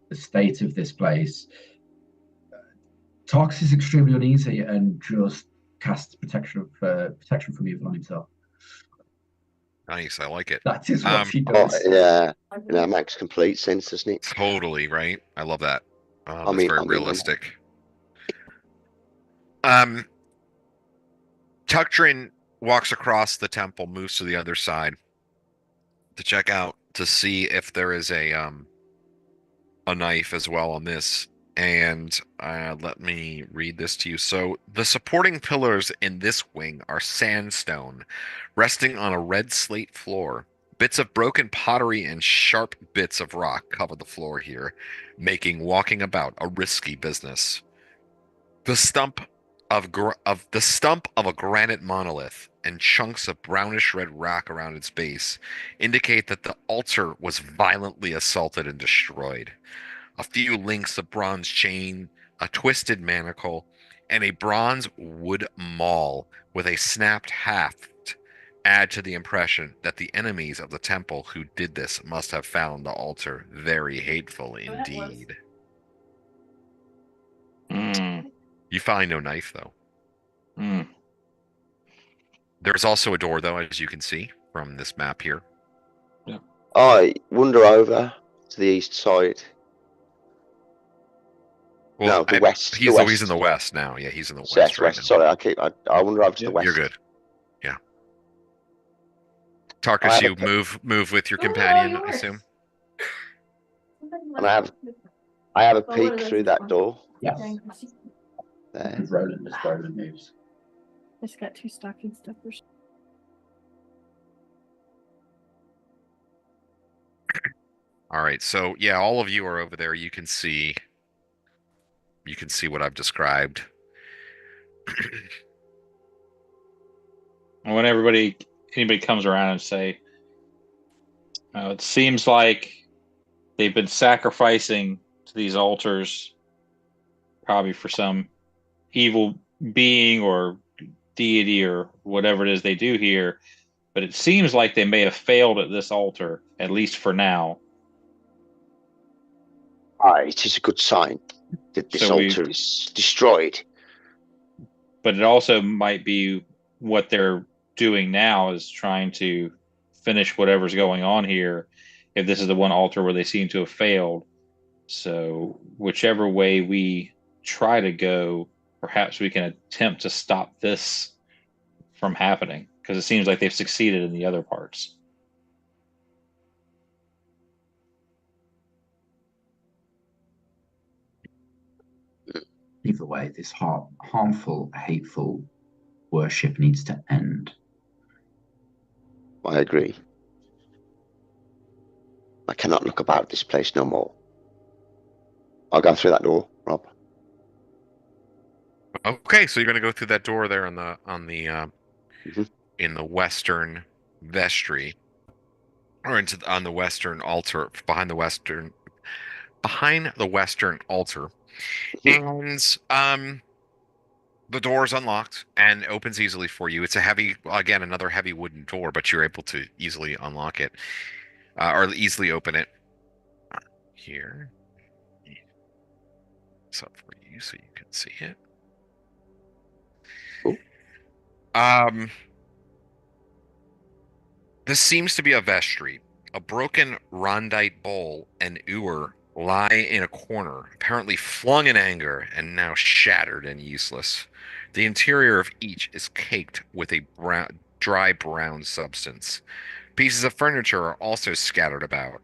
the state of this place, Tarkus is extremely uneasy and just casts protection from evil on himself. Nice, I like it. That is what she does. Yeah, that makes complete sense, doesn't it? Totally, right? I love that. It's very realistic. Tuktrin walks across the temple, moves to the other side to check out to see if there is a knife as well on this. And let me read this to you. So the supporting pillars in this wing are sandstone, resting on a red slate floor. Bits of broken pottery and sharp bits of rock cover the floor here, making walking about a risky business. The stump of a granite monolith and chunks of brownish red rock around its base indicate that the altar was violently assaulted and destroyed. A few links of bronze chain, a twisted manacle, and a bronze wood maul with a snapped haft add to the impression that the enemies of the temple who did this must have found the altar very hateful indeed. You find no knife, though. There's also a door, though, as you can see from this map here. Yeah. I wander over to the east side. Well, no, the west. He's in the west now. Yeah, he's in the west right now. Sorry, I wander over to the west. You're good. Yeah. Tarkus, you move with your companion, I assume. And I have a peek through that door. Yes. There. Roland moves. I just got 2 stocking stuffers. All right, so yeah, all of you are over there. You can see what I've described. When anybody comes around and say, it seems like they've been sacrificing to these altars, probably for some evil being or deity or whatever it is they do here, but it seems like they may have failed at this altar, at least for now. It is a good sign that this altar is destroyed. But it also might be what they're doing now is trying to finish whatever's going on here, if this is the one altar where they seem to have failed. So whichever way we try to go, perhaps we can attempt to stop this from happening, because it seems like they've succeeded in the other parts. either way, this harmful, hateful worship needs to end. I agree. I cannot look about this place no more. I'll go through that door, Rob. Okay, so you're going to go through that door there in the western vestry, or on the western altar, behind the western altar, and the door is unlocked and opens easily for you. It's another heavy wooden door, but you're able to easily unlock it, or easily open it. Here, it's up for you so you can see it. This seems to be a vestry. A broken rondite bowl and ewer lie in a corner, apparently flung in anger and now shattered and useless. The interior of each is caked with a dry brown substance. Pieces of furniture are also scattered about,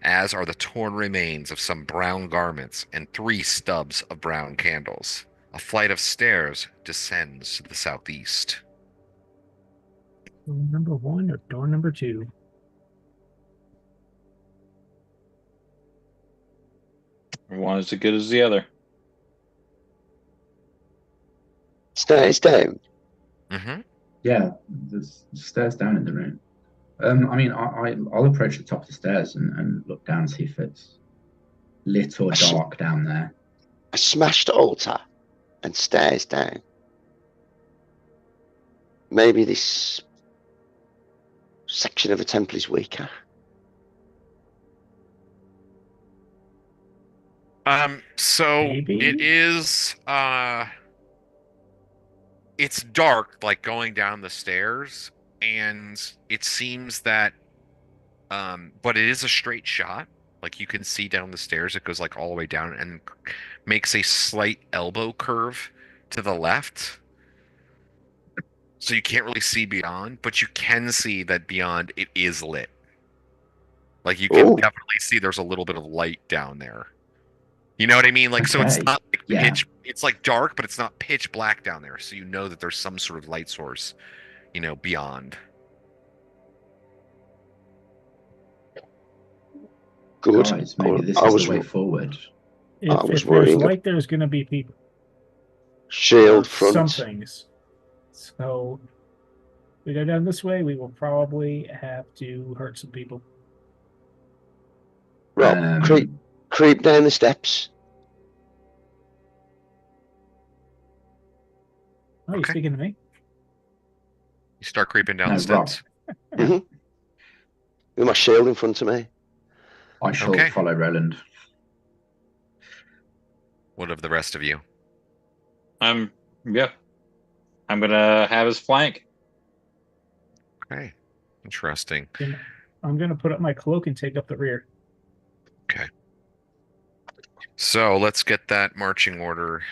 as are the torn remains of some brown garments and 3 stubs of brown candles. A flight of stairs descends to the southeast. Door number 1 or door number 2? One is as good as the other. Stairs down. Mm-hmm. Yeah, there's stairs down in the room. I mean, I'll approach the top of the stairs and look down and see if it's lit or dark down there. A smashed altar and stairs down. Maybe this section of a temple is weaker. So Maybe? it is, it's dark, like going down the stairs, and it seems that, but it is a straight shot. Like you can see down the stairs, it goes like all the way down and makes a slight elbow curve to the left. So you can't really see beyond, but you can see that beyond it is lit. Like you can definitely see there's a little bit of light down there. You know what I mean? Like, so it's not like pitch, it's like dark, but it's not pitch black down there. So you know that there's some sort of light source, beyond. Good. Guys, maybe this is the way forward. If there's light, there's going to be people. Shield front. Some things. So, if we go down this way, we will probably have to hurt some people. Rob, creep down the steps. Oh, you're speaking to me? You start creeping down the steps. With my shield in front of me. I shall follow Roland. What of the rest of you? I'm gonna have his flank. Okay. Interesting. I'm gonna put up my cloak and take up the rear. Okay. So let's get that marching order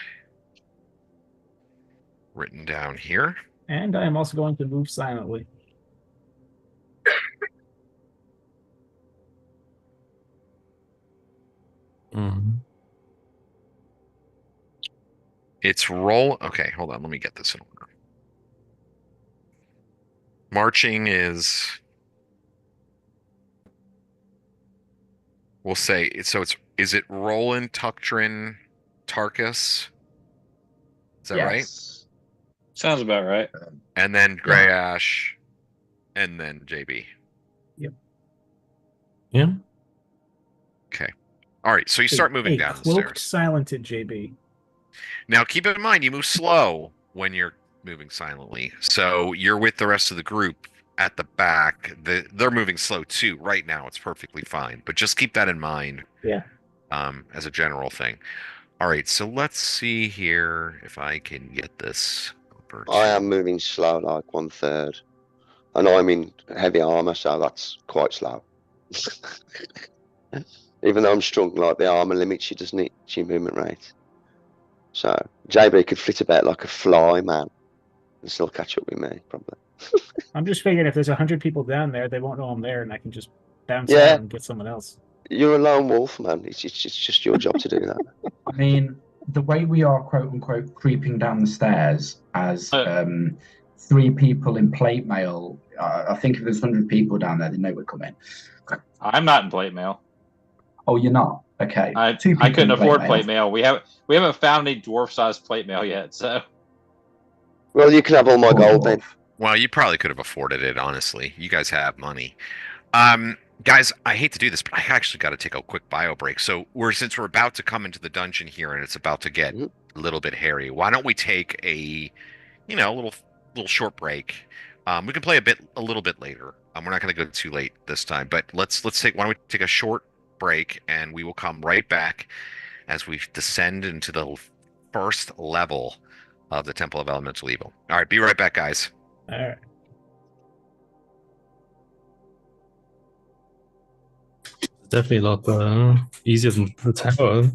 written down here. And I am also going to move silently. Mm-hmm. It's roll. Okay, hold on. Let me get this in order. Marching is. We'll say so. Is it Roland, Tuctrin, Tarkus? Is that right? Sounds about right. And then Grey Ash, and then JB. Yep. Yeah. Okay. All right. So you start moving down the cloaked, stairs. silented JB. Now keep in mind you move slow when you're moving silently. So you're with the rest of the group at the back. They're moving slow too. Right now it's perfectly fine. But just keep that in mind. Yeah. As a general thing. All right. So let's see here if I can get this. I am moving slow, like 1/3, and I'm in heavy armor, so that's quite slow. Even though I'm strong, like the armor limits you, doesn't it? It's your movement rate. So JB could flit about like a fly, man, and still catch up with me, probably. I'm just figuring if there's 100 people down there, they won't know I'm there, and I can just bounce out and get someone else. You're a lone wolf, man. It's just your job to do that. I mean, the way we are quote unquote creeping down the stairs as 3 people in plate mail, I think if there's 100 people down there, they know we're coming. I'm not in plate mail. Oh, you're not? Okay. I couldn't afford plate mail. We haven't found any dwarf-sized plate mail yet, so. Well, you can have all my gold then. Well, you probably could have afforded it, honestly. You guys have money. Guys, I hate to do this, but I actually got to take a quick bio break. So since we're about to come into the dungeon here and it's about to get a little bit hairy, why don't we take a little short break? We can play a little bit later. We're not going to go too late this time, but why don't we take a short break and we will come right back as we descend into the first level of the Temple of Elemental Evil. All right, be right back, guys. All right. Definitely a lot easier than the tower.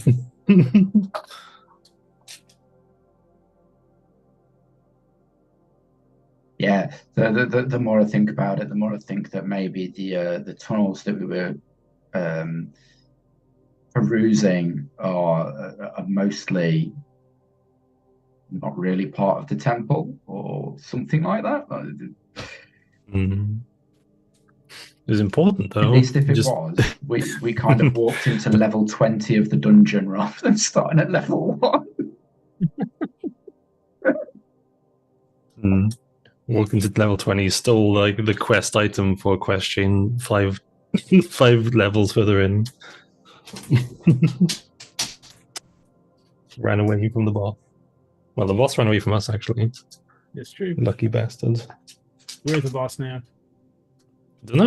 Yeah, the more I think about it, the more I think that maybe the tunnels that we were perusing are mostly not really part of the temple or something like that. It was important, though. At least if it was, we kind of walked into level 20 of the dungeon rather than starting at level 1. Walking to level 20 is still like the quest item for quest chain 5 levels further in. Ran away from the boss. Well, the boss ran away from us, actually. It's true. Lucky bastards. We're the boss now. I don't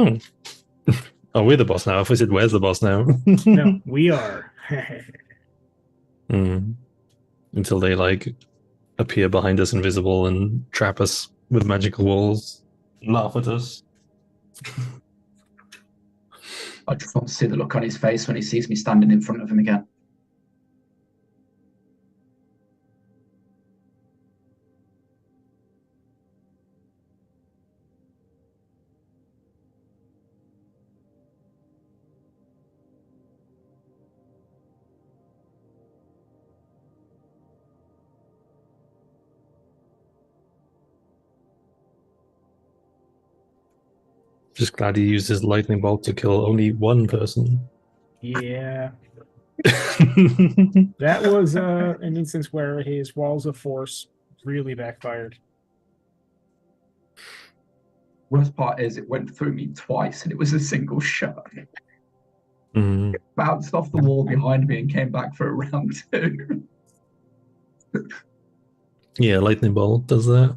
know. Oh, we're the boss now. If I said, where's the boss now? No, we are. Until they, like, appear behind us invisible and trap us with magical walls. Laugh at us. I just want to see the look on his face when he sees me standing in front of him again. Just glad he used his lightning bolt to kill only one person. Yeah. That was an instance where his walls of force really backfired. Worst part is it went through me twice and it was a single shot. It bounced off the wall behind me and came back for a round 2. Yeah, lightning bolt does that.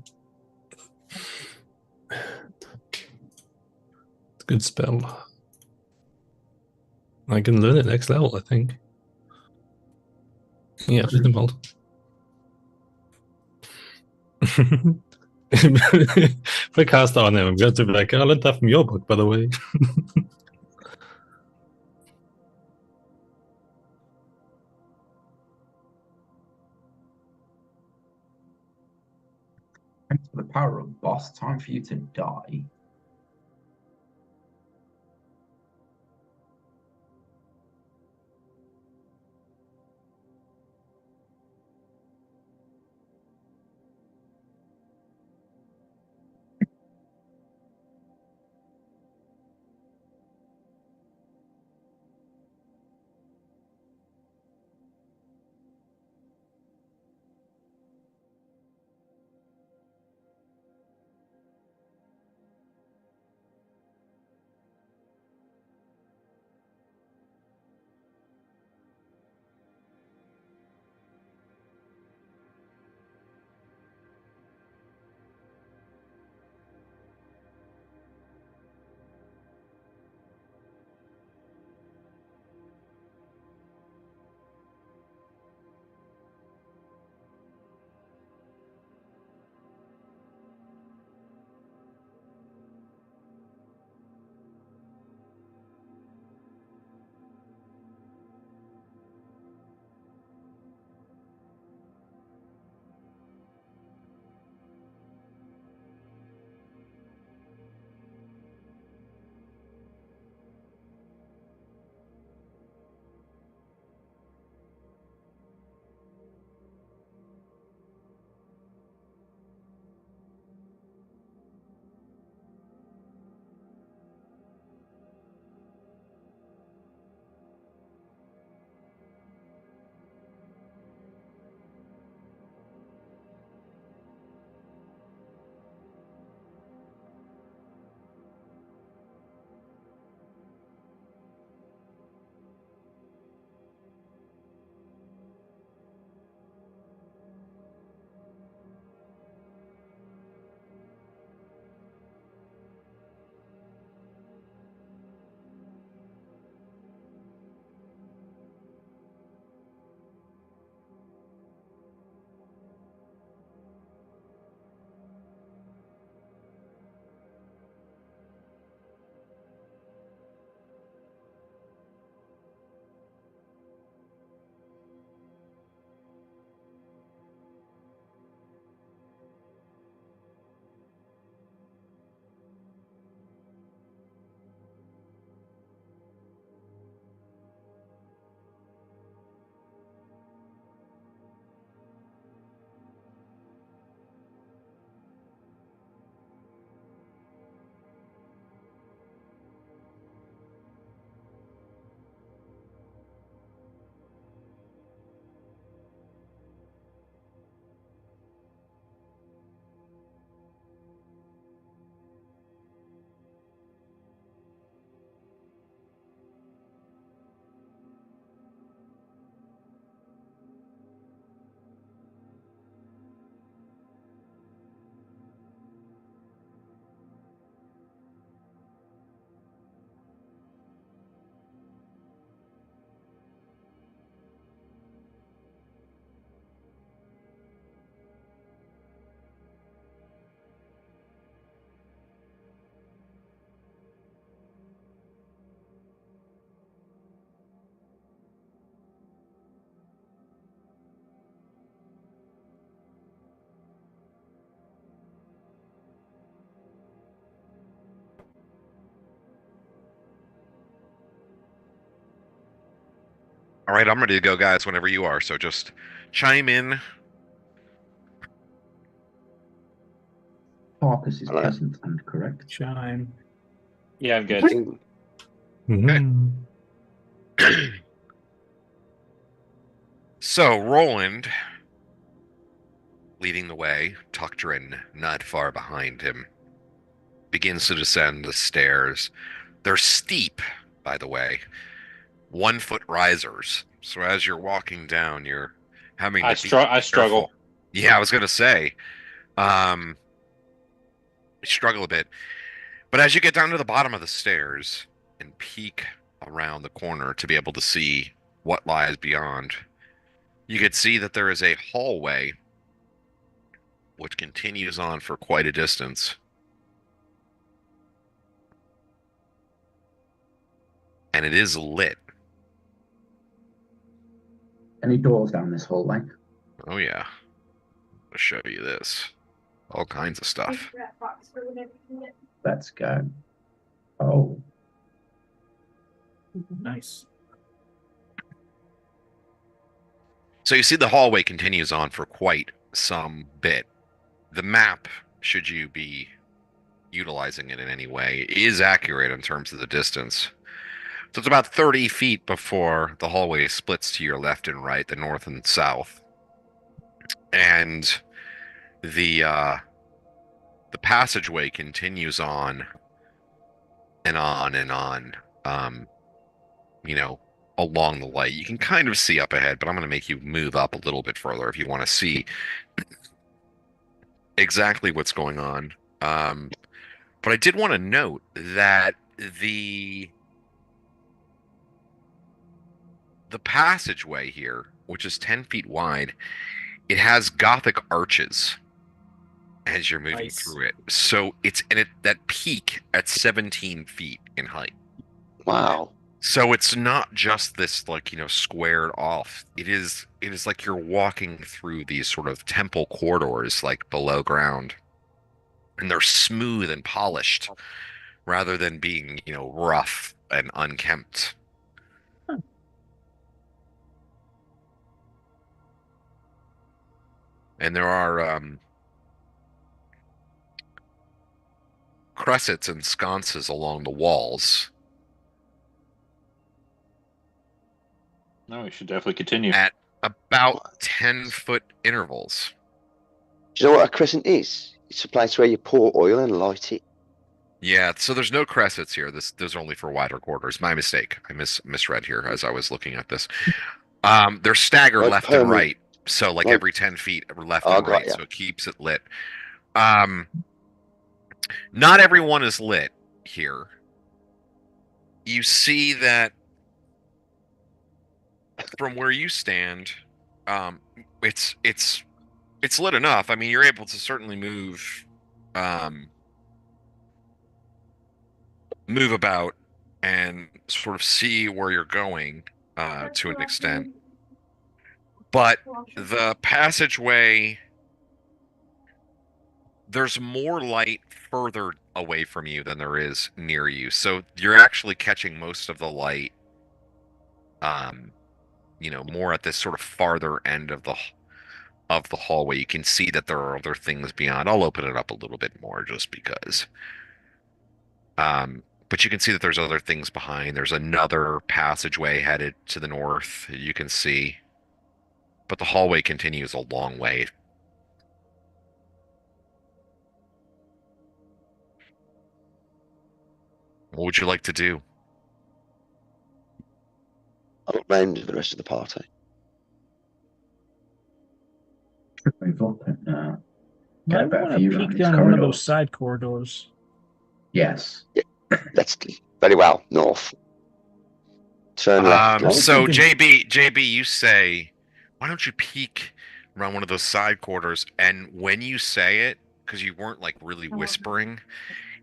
Good spell. I can learn it next level, I think. Yeah, lightning bolt. If I cast on him, I'm going to be like, I learned that from your book, by the way. Thanks for the power of boss. Time for you to die. All right, I'm ready to go, guys, whenever you are. So just chime in. Marcus is present and correct. Chime. Yeah, I'm good. So Roland, leading the way, Tuctrin not far behind him, begins to descend the stairs. They're steep, by the way, 1 foot risers. So as you're walking down, you're having to I struggle. Yeah, I was gonna say, struggle a bit. But as you get down to the bottom of the stairs and peek around the corner to be able to see what lies beyond, you could see that there is a hallway which continues on for quite a distance. And it is lit. Any doors down this hallway? Oh yeah. I'll show you this. All kinds of stuff. Let's go. Oh. Nice. So you see the hallway continues on for quite some bit. The map, should you be utilizing it in any way, is accurate in terms of the distance. So it's about 30 feet before the hallway splits to your left and right, the north and south. And the passageway continues on and on and on, along the light. You can kind of see up ahead, but I'm going to make you move up a little bit further if you want to see exactly what's going on. But I did want to note that the passageway here, which is 10 feet wide, it has Gothic arches as you're moving through it. So it's that peak at 17 feet in height. Wow. So it's not just this squared off. It is like you're walking through these sort of temple corridors like below ground. And they're smooth and polished rather than being, rough and unkempt. And there are cressets and sconces along the walls. No, we should definitely continue. At about 10-foot intervals. Do you know what a crescent is? It's a place where you pour oil and light it. Yeah, so there's no cressets here. Those are only for wider quarters. My mistake. I misread here as I was looking at this. They're staggered left and right. So every 10 feet left and right. So it keeps it lit. Not everyone is lit here. You see that from where you stand, it's lit enough. I mean, you're able to certainly move about and sort of see where you're going to an extent. But the passageway, there's more light further away from you than there is near you. So you're actually catching most of the light, more at this sort of farther end of the hallway. You can see that there are other things beyond. I'll open it up a little bit more just because. But you can see that there's other things behind. There's another passageway headed to the north, you can see. But the hallway continues a long way. What would you like to do? I look round to the rest of the party. Move up and get a better view. Peek down one of those side corridors. Yes. Yeah, that's very well. North. Turn left. So JB, you say, why don't you peek around one of those side corridors? And when you say it, because you weren't really whispering,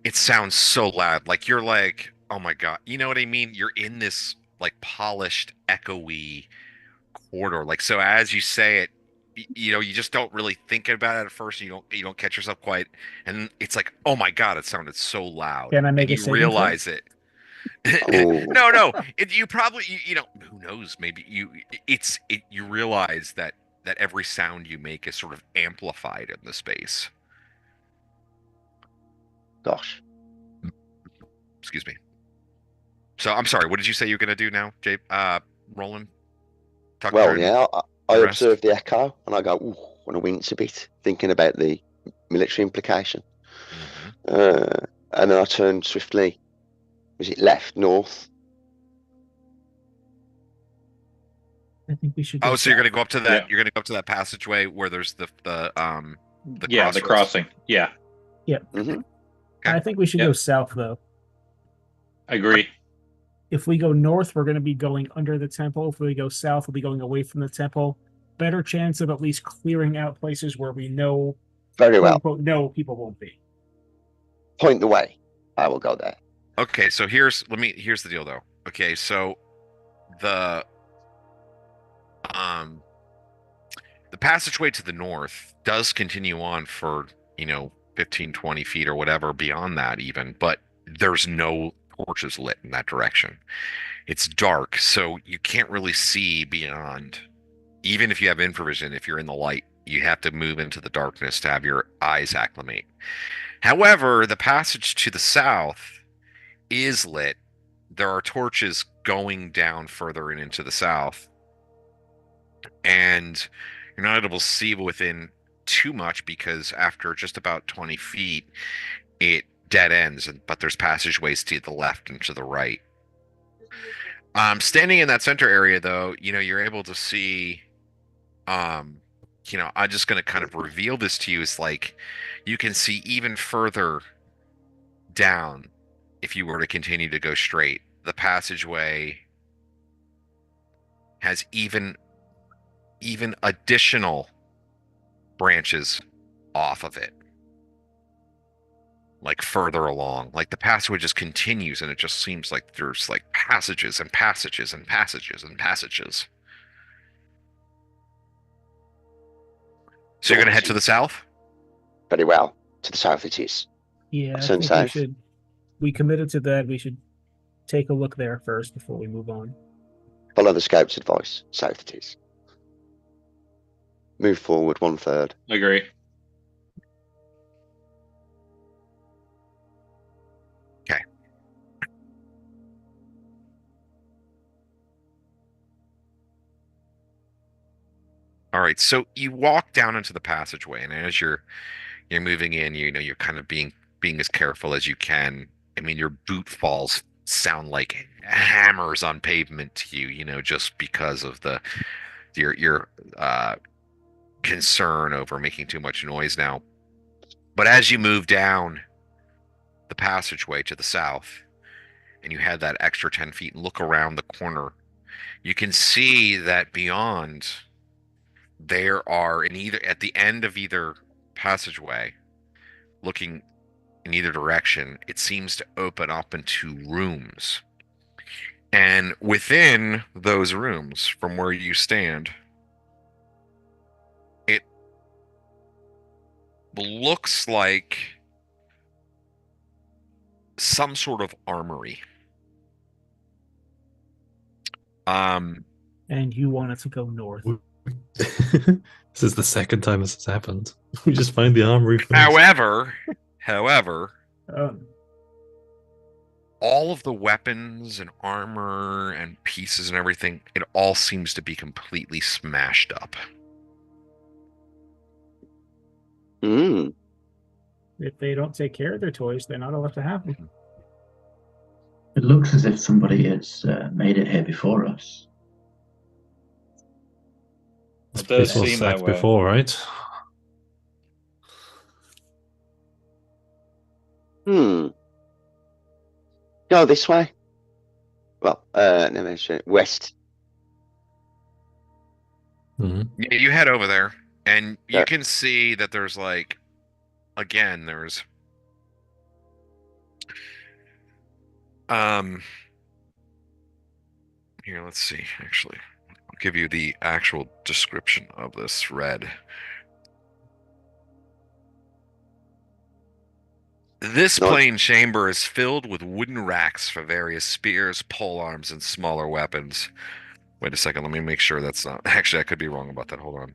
it sounds so loud. Like you're like, oh my God. You know what I mean? You're in this polished, echoey corridor. So as you say it, you just don't really think about it at first. You don't catch yourself quite. And it's like, oh my God, it sounded so loud. Can I make and you realize it. No. You probably who knows? Maybe you realize that every sound you make is sort of amplified in the space. Gosh. Excuse me. So I'm sorry. What did you say you're going to do now, Jay? Roland? Well, yeah, I observe the echo and I go, ooh, and I wince a bit, thinking about the military implication. And then I turn swiftly. Was it left, north? I think we should. So you're going to go up to that? Yeah. You're going to go up to that passageway where there's the crossing. Yeah. Mm-hmm. Okay. I think we should go south, though. I agree. If we go north, we're going to be going under the temple. If we go south, we'll be going away from the temple. Better chance of at least clearing out places where we know very well. No, people won't be. Point the way. I will go there. Okay, so here's the deal though. Okay, so the passageway to the north does continue on for 15, 20 feet or whatever beyond that even, but there's no torches lit in that direction. It's dark, so you can't really see beyond. Even if you have infravision, if you're in the light, you have to move into the darkness to have your eyes acclimate. However, the passage to the south is lit. There are torches going down further and into the south, and you're not able to see within too much because after just about 20 feet, it dead ends, but there's passageways to the left and to the right. Standing in that center area, though, you're able to see. I'm just going to kind of reveal this to you. Is like you can see even further down if you were to continue to go straight. The passageway has even additional branches off of it, like further along. Like the passageway just continues, and it just seems like there's like passages and passages and passages and passages. So you're going to head to the south? Very well. To the south it is. Yeah, I think we committed to that. We should take a look there first before we move on. Follow the scout's advice. South it is. Move forward 1/3. Agree. Okay. All right, so you walk down into the passageway, and as you're moving in, you're kind of being as careful as you can. I mean, your boot falls sound like hammers on pavement to you, just because of your concern over making too much noise now. But as you move down the passageway to the south, and you had that extra 10 feet and look around the corner, you can see that beyond there are at the end of either passageway, looking in either direction, it seems to open up into rooms. And within those rooms, from where you stand, it looks like some sort of armory. And you wanted to go north. This is the second time this has happened. We just find the armory first. However, all of the weapons and armor and pieces and everything, it all seems to be completely smashed up. If they don't take care of their toys, they're not allowed to have them. It looks as if somebody has made it here before us. It does seem that way. Before, right? Go this way. Well, west. Yeah, you head over there, and you can see that there's like, again, there's here, let's see, actually. I'll give you the actual description of this thread. This plain chamber is filled with wooden racks for various spears, polearms, and smaller weapons. Wait a second, let me make sure that's not... Actually, I could be wrong about that. Hold on.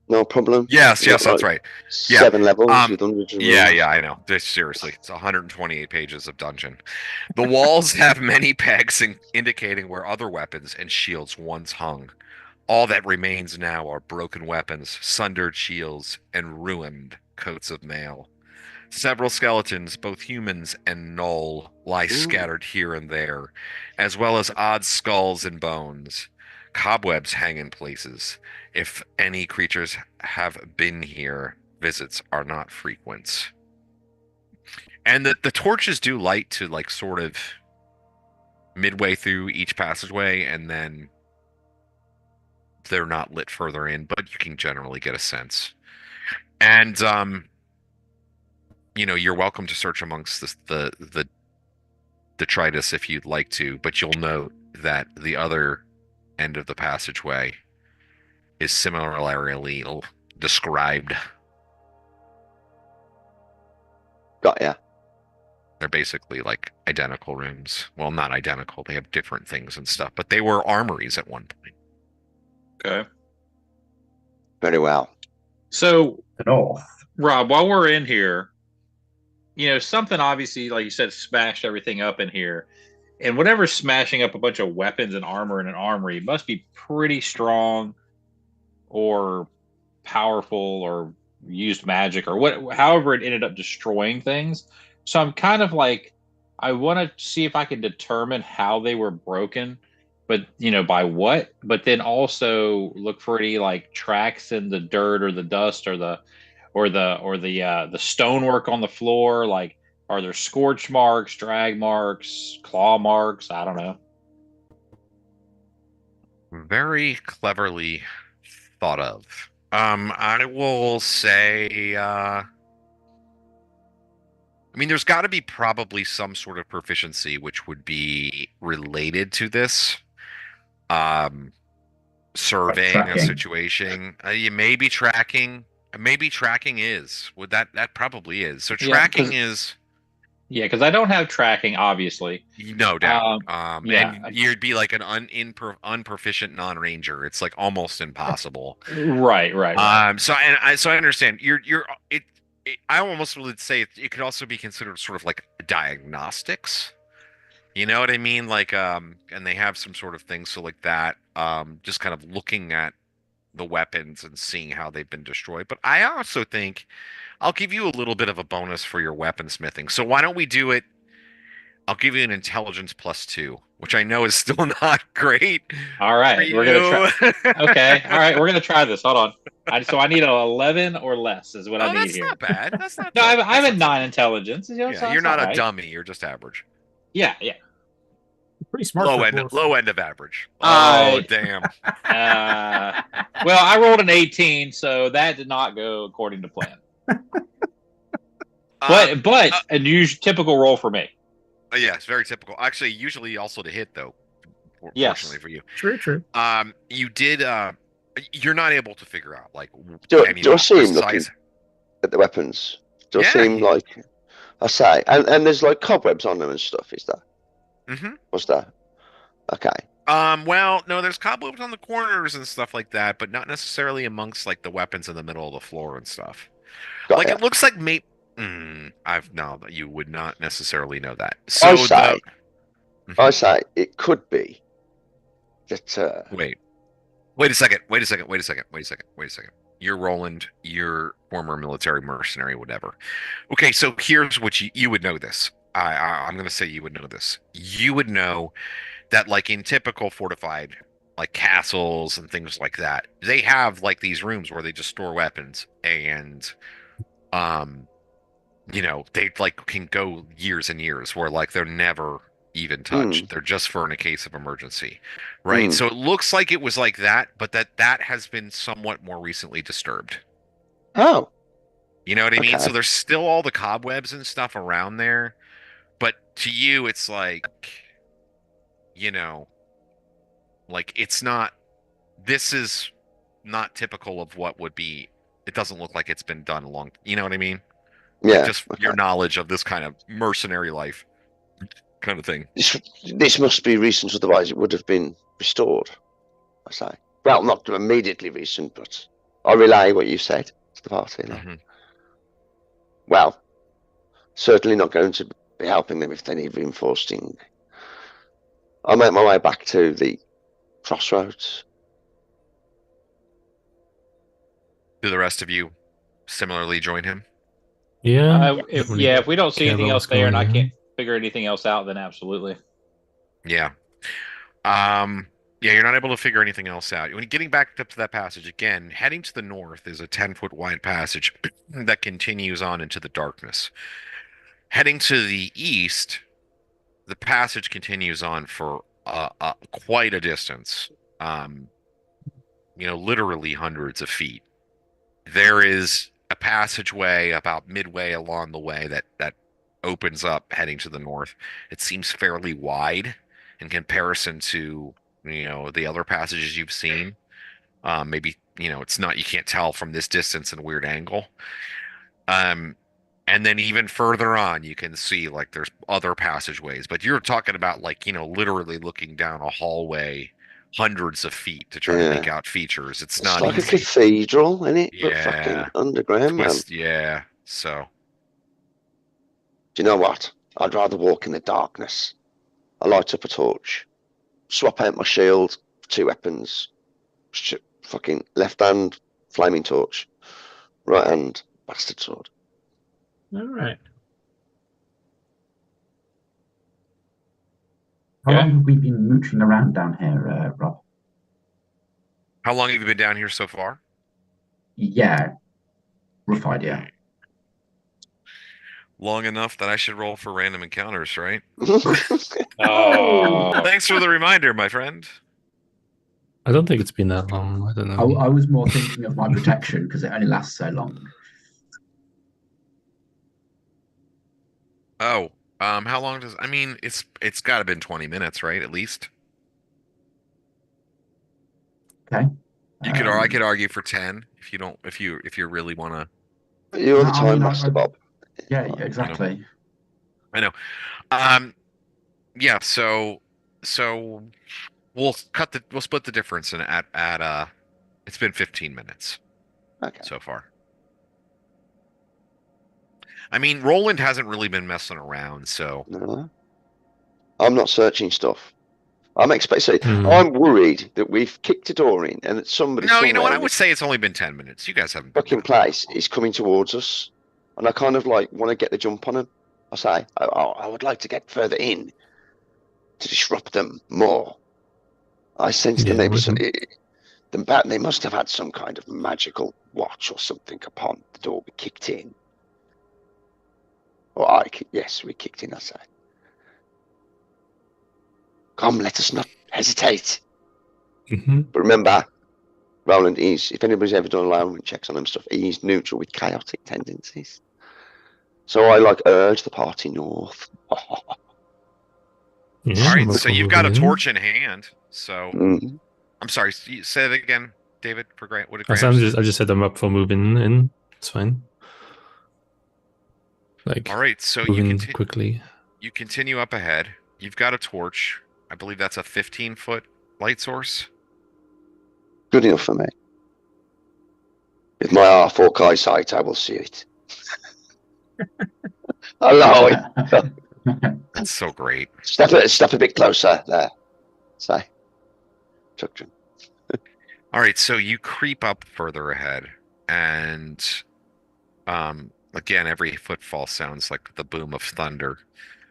No problem. Yes, that's right. 7 levels with hundreds of rooms. Yeah, I know. Seriously, it's 128 pages of dungeon. The walls have many pegs indicating where other weapons and shields once hung. All that remains now are broken weapons, sundered shields, and ruined coats of mail. Several skeletons, both humans and Nulb, lie scattered here and there, as well as odd skulls and bones. Cobwebs hang in places. If any creatures have been here, visits are not frequent. And the torches do light to like sort of midway through each passageway, and then they're not lit further in, but you can generally get a sense. And you're welcome to search amongst the detritus if you'd like to, but you'll note that the other end of the passageway is similarly described. Got ya. They're basically like identical rooms. Well, not identical. They have different things and stuff, but they were armories at one point. Okay. Very well. So, north. Rob, while we're in here, something obviously, like you said, smashed everything up in here. And whatever's smashing up a bunch of weapons and armor in an armory must be pretty strong or powerful or used magic or however it ended up destroying things. So I'm kind of like, I want to see if I can determine how they were broken, but by what? But then also look for any like tracks in the dirt or the dust or the stonework on the floor. Like, are there scorch marks, drag marks, claw marks? I don't know. Very cleverly thought of. I will say, there's got to be probably some sort of proficiency which would be related to this. Surveying a situation. Maybe tracking. Maybe tracking is. That probably is. So tracking is. Yeah, because I don't have tracking, obviously. No doubt. And you'd be like an unproficient non-ranger. It's like almost impossible. Right. So I understand. I almost would say it could also be considered sort of like diagnostics. You know what I mean? Like, and they have some sort of things so like that. Just kind of looking at the weapons and seeing how they've been destroyed. But I also think I'll give you a little bit of a bonus for your weaponsmithing. So why don't we do it? I'll give you an intelligence +2, which I know is still not great. All right, we're gonna try. Okay, all right, we're gonna try this. Hold on. So I need an 11 or less is what I need here. That's not bad. That's not. No, I have a 9 intelligence. Yeah, you're not a dummy. You're just average. Yeah. Pretty smart. Low end of average. Oh, damn. Well, I rolled an 18, so that did not go according to plan. But a typical roll for me. Yeah, it's very typical. Actually, usually also to hit though. Fortunately for you. True. You did. You're not able to figure out like. Do I see him looking at the weapons? Do I see him like? I say, and there's like cobwebs on them and stuff. Is there? Mm-hmm. What's that? Okay. Well, no, there's cobwebs on the corners and stuff like that, but not necessarily amongst like the weapons in the middle of the floor and stuff. It looks like maybe. You would not necessarily know that. So I say it could be that. Wait a second. You're Roland. You're former military mercenary, whatever. Okay, so here's what you would know this. I'm going to say you would know this. You would know that, like in typical fortified, like castles and things like that, they have like these rooms where they just store weapons, and they like can go years and years where like they're never even touched. They're just for in a case of emergency, right? So it looks like it was like that, but that has been somewhat more recently disturbed. Oh, you know what I mean? So there's still all the cobwebs and stuff around there. But to you, it's like, like it's not, this is not typical of what would be, it doesn't look like it's been done long, you know what I mean? Yeah. Just your knowledge of this kind of mercenary life kind of thing. This must be recent, otherwise it would have been restored, I say. Well, not immediately recent, but I relay what you said to the party. Well, certainly not going to be helping them if they need reinforcing. I'll make my way back to the crossroads. Do the rest of you similarly join him? Yeah. If we don't see anything else there and I can't figure anything else out, then absolutely. Yeah. Yeah, you're not able to figure anything else out. When you're getting back up to that passage, again, heading to the north is a 10-foot wide passage that continues on into the darkness. Heading to the east, the passage continues on for quite a distance. Literally hundreds of feet. There is a passageway about midway along the way that opens up heading to the north. It seems fairly wide in comparison to the other passages you've seen. Maybe it's not, you can't tell from this distance in a weird angle. And then even further on you can see like there's other passageways, but you're talking about like literally looking down a hallway hundreds of feet to try to make out features. It's not like easy. A cathedral, isn't it? Yeah. But fucking underground, man. Yeah. So do you know what? I'd rather walk in the darkness. I light up a torch, swap out my shield for 2 weapons. Fucking left hand flaming torch, right hand bastard sword. All right. How long have we been mooching around down here, Rob? how long have you been down here so far? Yeah, rough idea. Long enough that I should roll for random encounters, right? Oh, Thanks for the reminder, my friend. I don't think it's been that long. I don't know. I was more thinking of my protection because it only lasts so long. Oh, how long does? I mean, it's got to been 20 minutes, right? At least. Okay. I could argue for 10 if you don't, if you really want to. You're the time master, Bob. Yeah, exactly. I know. Yeah. So we'll split the difference and at it's been 15 minutes. Okay. So far. I mean, Roland hasn't really been messing around, so. No. I'm not searching stuff. I'm worried that we've kicked a door in and that somebody. No, you know what? I would say it's only been 10 minutes. You guys haven't. Fucking place is coming towards us, and I kind of like want to get the jump on him. I say, I would like to get further in to disrupt them more. I sense that maybe they must have had some kind of magical watch or something upon the door we kicked in. Or yes, we kicked in, I say. Come, let us not hesitate. Mm-hmm. But remember, Roland is, if anybody's ever done alignment checks on him stuff, he's neutral with chaotic tendencies. So I urge the party north. Yeah, all right, so you've got a torch in hand. So I'm sorry, say that again, David. For Grant, what did Grant I just set them up for moving in. It's fine. All right, so quickly. You continue up ahead. You've got a torch. I believe that's a 15-foot light source. Good enough for me. With my R4 eyesight, I will see it. Allow it. That's so great. Step a bit closer there. Say. Chuckton. All right, so you creep up further ahead, and again, every footfall sounds like the boom of thunder.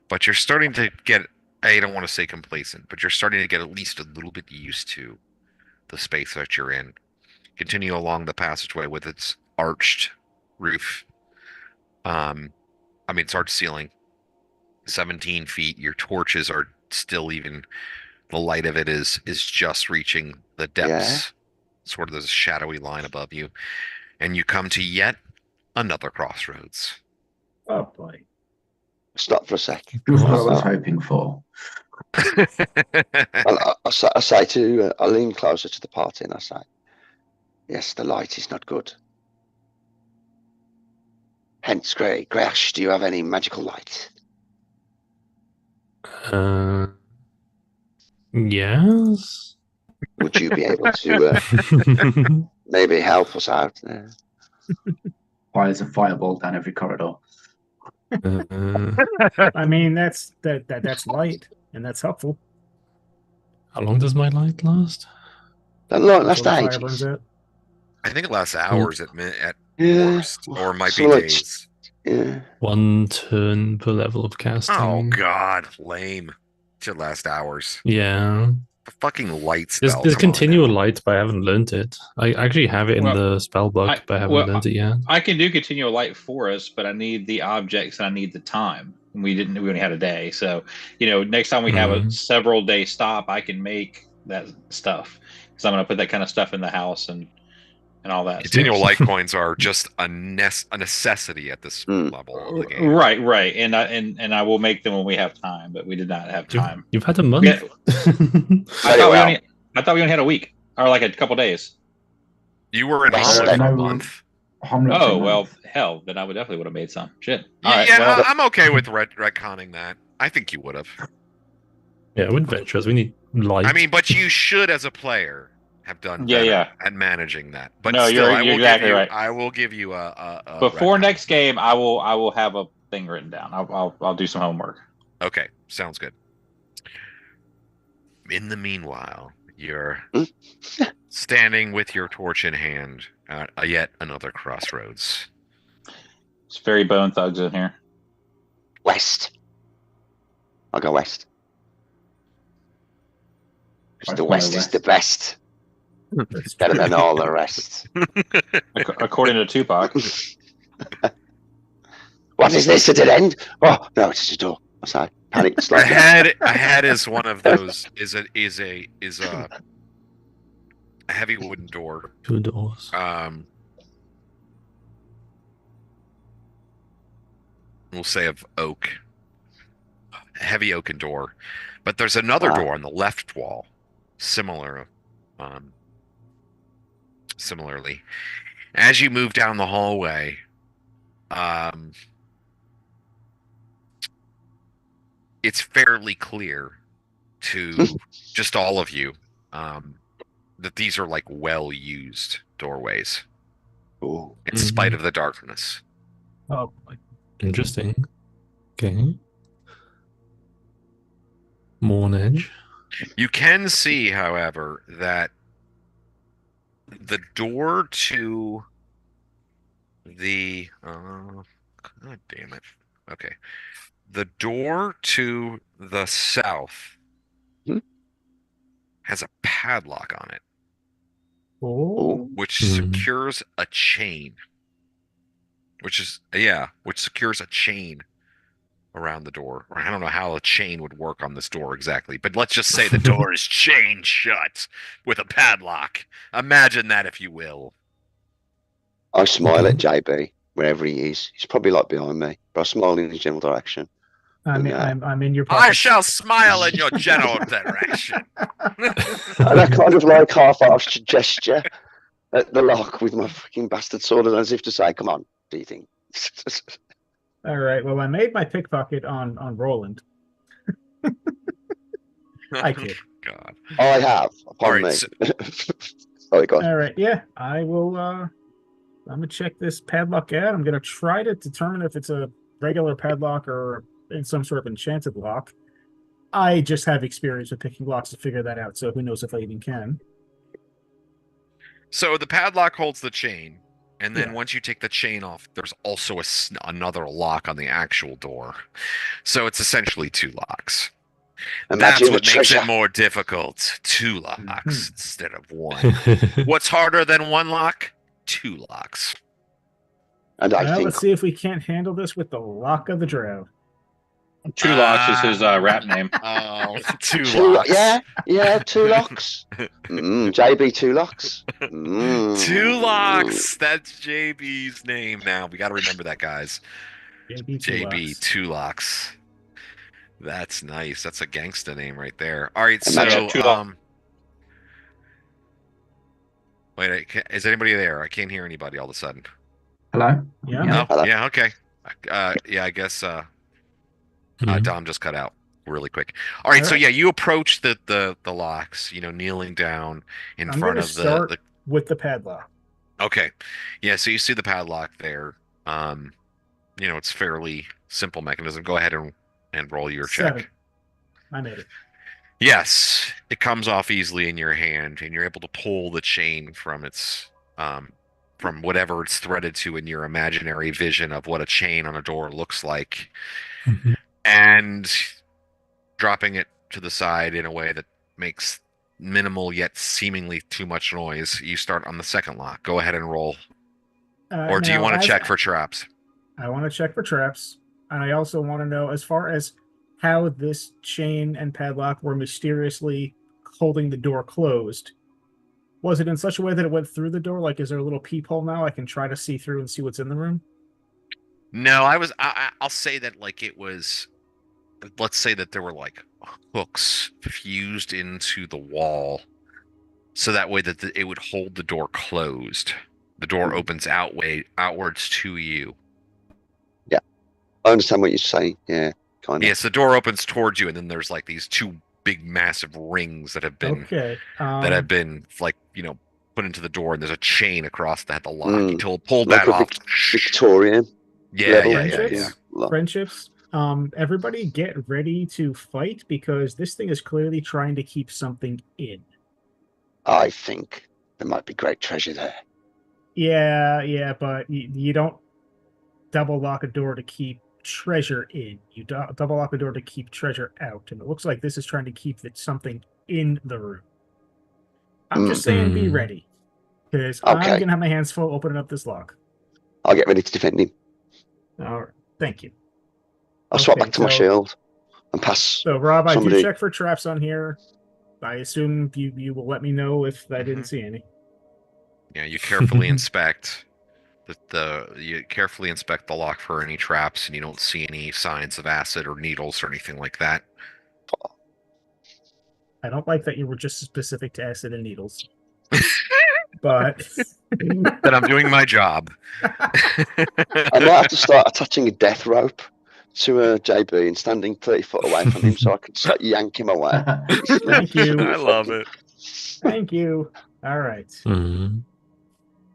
But you're starting to get, I don't want to say complacent, but you're starting to get at least a little bit used to the space that you're in. Continue along the passageway with its arched roof. It's arched ceiling. 17 feet. Your torches are still even, the light of it is just reaching the depths. Yeah. Sort of there's a shadowy line above you. And you come to yet another crossroads. Oh boy. Stop for a sec. Just what I was hoping for. I say to I lean closer to the party and I say, yes, the light is not good. Hence, Greyhawk, do you have any magical light? Yes. Would you be able to maybe help us out there? Fires a fireball down every corridor. I mean, that's light, and that's helpful. How long does my light last? That last Until the fire ages. burns out. I think it lasts hours at Yeah. worst, or it might be So, like, days. Yeah. 1 turn per level of casting. Oh God, lame. Should last hours. Yeah. The fucking light spell. There's continual light, but I haven't learned it. I actually have it in the spell book, but I haven't learned it yet. I can do continual light for us, but I need the objects and I need the time. We only had a day, so next time we have a several day stop, I can make that stuff because I'm going to put that kind of stuff in the house and all that. Continual light coins are just a necessity at this level of the game. Right, and I will make them when we have time, but we did not have time. You've had a month. Yeah. I thought we only had a week or like a couple days. You were in Hommlet for a month. Oh well, hell, then I would definitely have made some. Shit. All right, I'm okay with retconning that. I think you would have. Yeah, with adventures, we need light. I mean, but you should, as a player, have done better at managing that. But no, still, you're exactly right. I will give you a before next game. I will have a thing written down. I'll do some homework. Okay, sounds good. In the meanwhile, you're standing with your torch in hand at yet another crossroads. It's very bone thugs in here. West. I'll go west. The west is the best. It's better than all the rest. According to Tupac. What is this? A dead end? Oh no, it's just a door. Outside. Panic. Ahead is one of those. Is a heavy wooden door. 2 doors. We'll say of oak. A heavy oaken door, but there's another door on the left wall. Similarly, as you move down the hallway, it's fairly clear to just all of you that these are like well-used doorways, in spite of the darkness. Oh, interesting. Okay. More on edge. You can see, however, that the door to the God damn it. Okay. The door to the south has a padlock on it. Which secures a chain. Which secures a chain around the door. Or I don't know how a chain would work on this door exactly, but let's just say the door is chained shut with a padlock. Imagine that, if you will. I smile at JB wherever he is. He's probably like behind me, but I smile in his general direction. I'm in your pocket. I shall smile in your general direction. And I kind of like half-assed gesture at the lock with my freaking bastard sword, as if to say, "Come on, do you think?" All right. Well, I made my pickpocket on Roland. I kid. God. I have. Pardon me. Sorry, God. All right. Yeah, I will. I'm gonna check this padlock out. I'm gonna try to determine if it's a regular padlock or in some sort of enchanted lock. I just have experience with picking locks to figure that out, so who knows if I even can. So the padlock holds the chain. And then once you take the chain off, there's also another lock on the actual door. So it's essentially 2 locks. That's what makes it more difficult. 2 locks instead of 1. What's harder than 1 lock? 2 locks. And let's see if we can't handle this with the Lock of the Drow. 2 locks is his rap name. Oh, 2 locks. Yeah, 2 locks. JB 2 locks. 2 locks. That's JB's name now. We got to remember that, guys. JB 2 locks. That's nice. That's a gangsta name right there. All right, so wait, is anybody there? I can't hear anybody all of a sudden. Hello? Yeah. Oh, yeah, okay. Yeah, I guess Dom just cut out really quick. All right, so yeah, you approach the locks, kneeling down in front of the with the padlock. Okay. Yeah, so you see the padlock there. It's fairly simple mechanism. Go ahead and roll your 7. check. I made it. Yes, it comes off easily in your hand, and you're able to pull the chain from from whatever it's threaded to in your imaginary vision of what a chain on a door looks like, and dropping it to the side in a way that makes minimal yet seemingly too much noise. You start on the second lock. Go ahead and roll. Or do you want to check for traps? I want to check for traps, and I also want to know, as far as how this chain and padlock were mysteriously holding the door closed. Was it in such a way that it went through the door? Like, is there a little peephole now I can try to see through and see what's in the room? No, I'll say that it was, let's say that there were hooks fused into the wall, so that way that it would hold the door closed. The door opens outwards to you. Yeah, I understand what you're saying. Yeah, kind of. Yes, the door opens towards you, and then there's these two big, massive rings that have been put into the door, and there's a chain across the lock until it pulled that off. Victorian. Yeah. Friendships. Everybody get ready to fight, because this thing is clearly trying to keep something in. I think there might be great treasure there. Yeah, but you don't double lock a door to keep treasure in. You double lock a door to keep treasure out, and it looks like this is trying to keep something in the room. I'm just saying, be ready, because I'm gonna have my hands full opening up this lock. I'll get ready to defend him. All right, thank you. I'll swap back to my shield and pass. So, Rob, I do check for traps on here. I assume you will let me know if I didn't see any. Yeah, you carefully inspect you carefully inspect the lock for any traps, and you don't see any signs of acid or needles or anything like that. I don't like that you were just specific to acid and needles. But that I'm doing my job. I might have to start attaching a death rope to JB and standing 30 foot away from him so I can start yank him away. Thank you. I love it. Thank you. All right.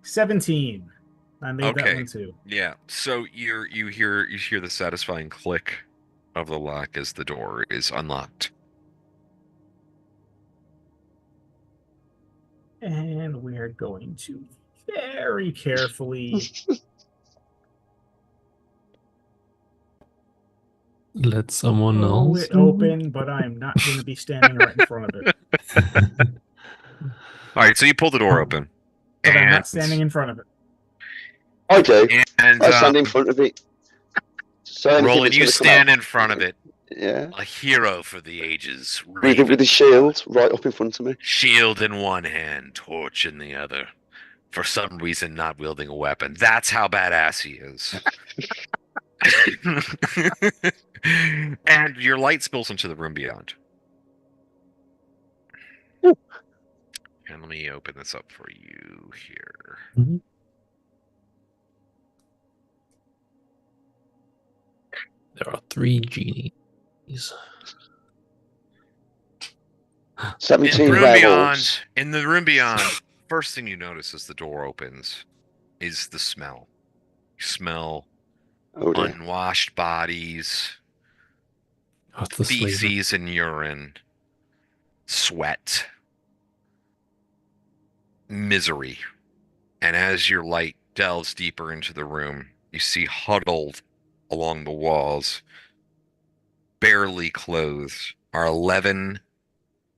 17. I made that one too. Yeah. So you hear the satisfying click of the lock as the door is unlocked. And we're going to very carefully let someone else it open, but I'm not going to be standing right in front of it. All right, so you pull the door open. But I'm not standing in front of it. I do. And I stand in front of it. So Roland, you stand in front of it. Yeah. A hero for the ages. With his shield right up in front of me. Shield in one hand, torch in the other. For some reason, not wielding a weapon. That's how badass he is. And your light spills into the room beyond. Ooh. And let me open this up for you here. Mm-hmm. There are 3 genies. 17 werewolves. In the room beyond, first thing you notice as the door opens is the smell. You smell unwashed bodies, feces and urine, sweat, misery. And as your light delves deeper into the room, you see huddled along the walls, barely clothed, are 11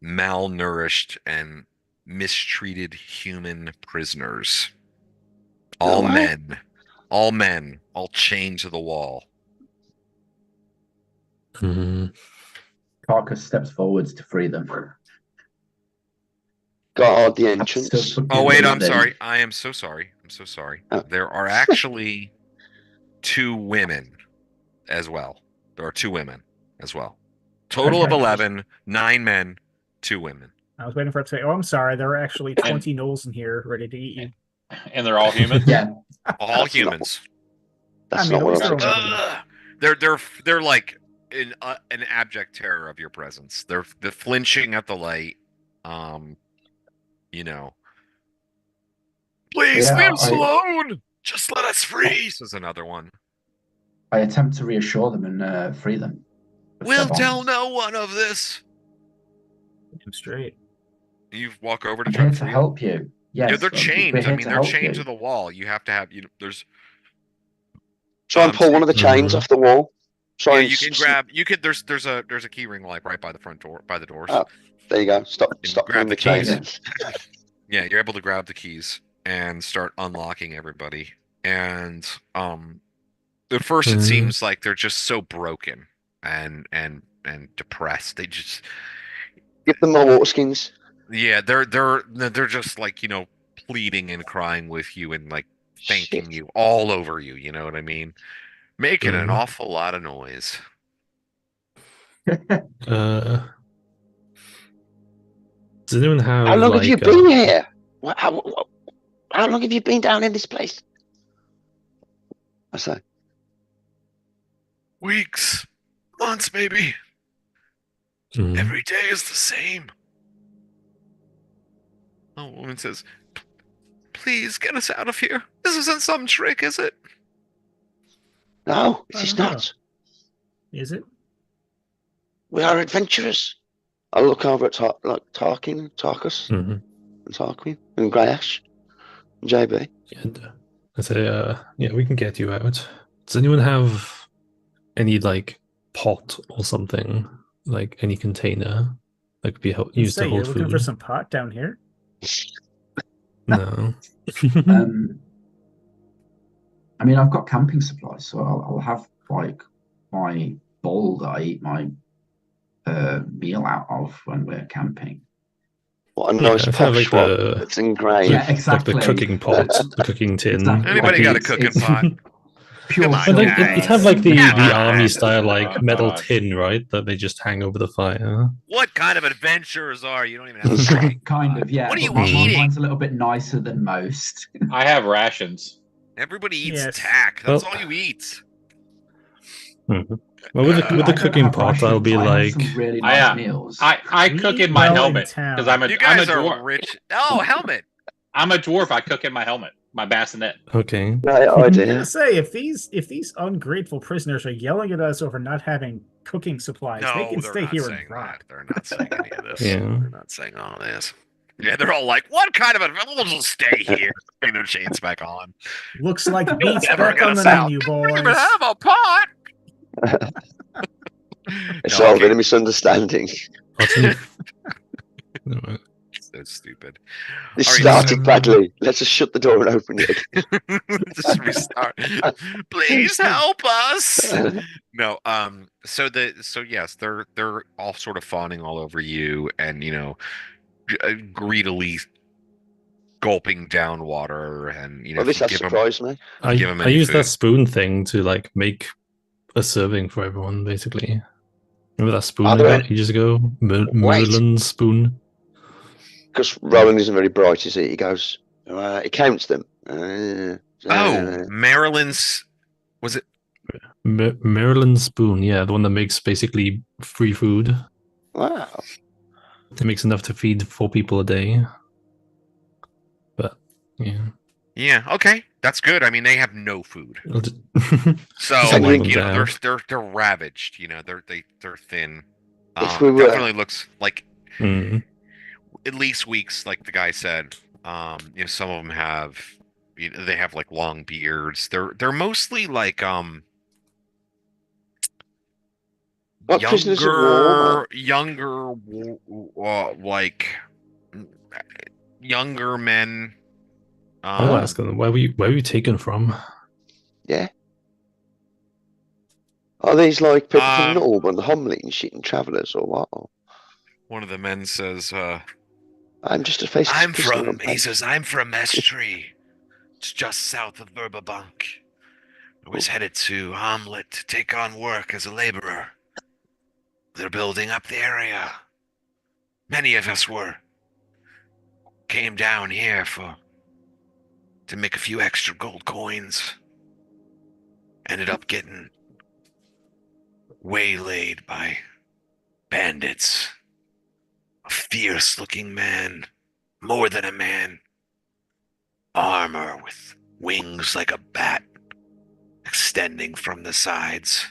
malnourished and mistreated human prisoners. All men, all chained to the wall. Carcass steps forwards to free them. Guard the entrance. Oh, wait, I'm sorry. I am so sorry. I'm so sorry. Oh. There are actually 2 women as well. There are 2 women as well. Total of 11, 9 men, 2 women. I was waiting for it to say, oh, I'm sorry. There are actually 20 gnolls in here ready to eat you. And they're all humans? Yeah. All humans. That's not what I'm saying. They're like in an abject terror of your presence. They're flinching at the light. You know. Please leave us alone. Just let us free. This is another one. I attempt to reassure them and free them. We'll tell no one of this. I'm straight. You walk over to I'm try here to to help you. Yes, yeah, they're chained. I mean, they're chained to the wall. You have to have there's. Try and pull one of the chains off the wall. Yeah, you can grab. You could. There's a key ring light right by the front door, by the doors. Oh, there you go. Stop grab the keys. Yeah, you're able to grab the keys and start unlocking everybody. And at first it seems like they're just so broken and depressed. They just give them more water skins. Yeah, they're just like, pleading and crying with you and like thanking you all over you, you know what I mean? Making an awful lot of noise. Does anyone have how long have you been here? How long have you been down in this place? I say. Weeks, months, maybe. Every day is the same. A woman says, "Please get us out of here. This isn't some trick, is it?" No, it is not. Is it? We are adventurers. I look over at Tarkus, and Tarquin, and Greyhawk, and JB. And I say, yeah, we can get you out. Does anyone have any pot or something, like any container that could be used to hold you're food? Looking for some pot down here? No. I mean, I've got camping supplies, so I'll have my bowl that I eat my meal out of when we're camping. What a nice posh one. It's engraved. Yeah, exactly. Like the cooking pot, the cooking tin. Exactly. Anybody got a cooking pot? Pure It'd have like the army style metal tin, right? That they just hang over the fire. What kind of adventurers are you? Don't even have a cooking kind pot. of, yeah. What are you eating? Mine's a little bit nicer than most. I have rations. Everybody eats tack. That's all you eat. Well, with the cooking pot, I'll be like, really nice meals. I cook in my helmet because I'm a dwarf. Rich. Oh, helmet. I'm a dwarf. I cook in my helmet, my bassinet. Okay. Right idea. I'm gonna say if these ungrateful prisoners are yelling at us over not having cooking supplies, they can stay here and rot. They're not saying any of this. Yeah. They're not saying all this. Yeah, they're all like, "What kind of we'll just stay here." Putting their chains back on. Looks like meat's back on the menu, boys. We don't even have a pot. It's all been a misunderstanding. So stupid. This started badly. Let's just shut the door and open it. Just restart. Please help us. No. So yes, they're all sort of fawning all over you, and greedily gulping down water, and well, this has surprised me. I use that spoon thing to make a serving for everyone, basically. Remember that spoon I got ages ago? Merlin spoon. Because Rowan isn't very bright, is he? He goes, he counts them. Maryland's, was it? Maryland spoon, yeah, the one that makes basically free food. Wow. It makes enough to feed 4 people a day. But, yeah. Yeah, okay. That's good. I mean, they have no food. So, they're ravaged, they're thin. Definitely looks like at least weeks, like the guy said. Some of them have, they have long beards. They're mostly younger men. I'll ask them, where were you taken from? Yeah. Are these people from Nulb and Hommlet and shit and travellers or what? One of the men says, I'm just a face. He says, I'm from Estree. It's just south of Verbabank. I was headed to Hommlet to take on work as a laborer. They're building up the area. Many of us came down here to make a few extra gold coins. Ended up getting waylaid by bandits. A fierce-looking man, more than a man. Armor with wings like a bat, extending from the sides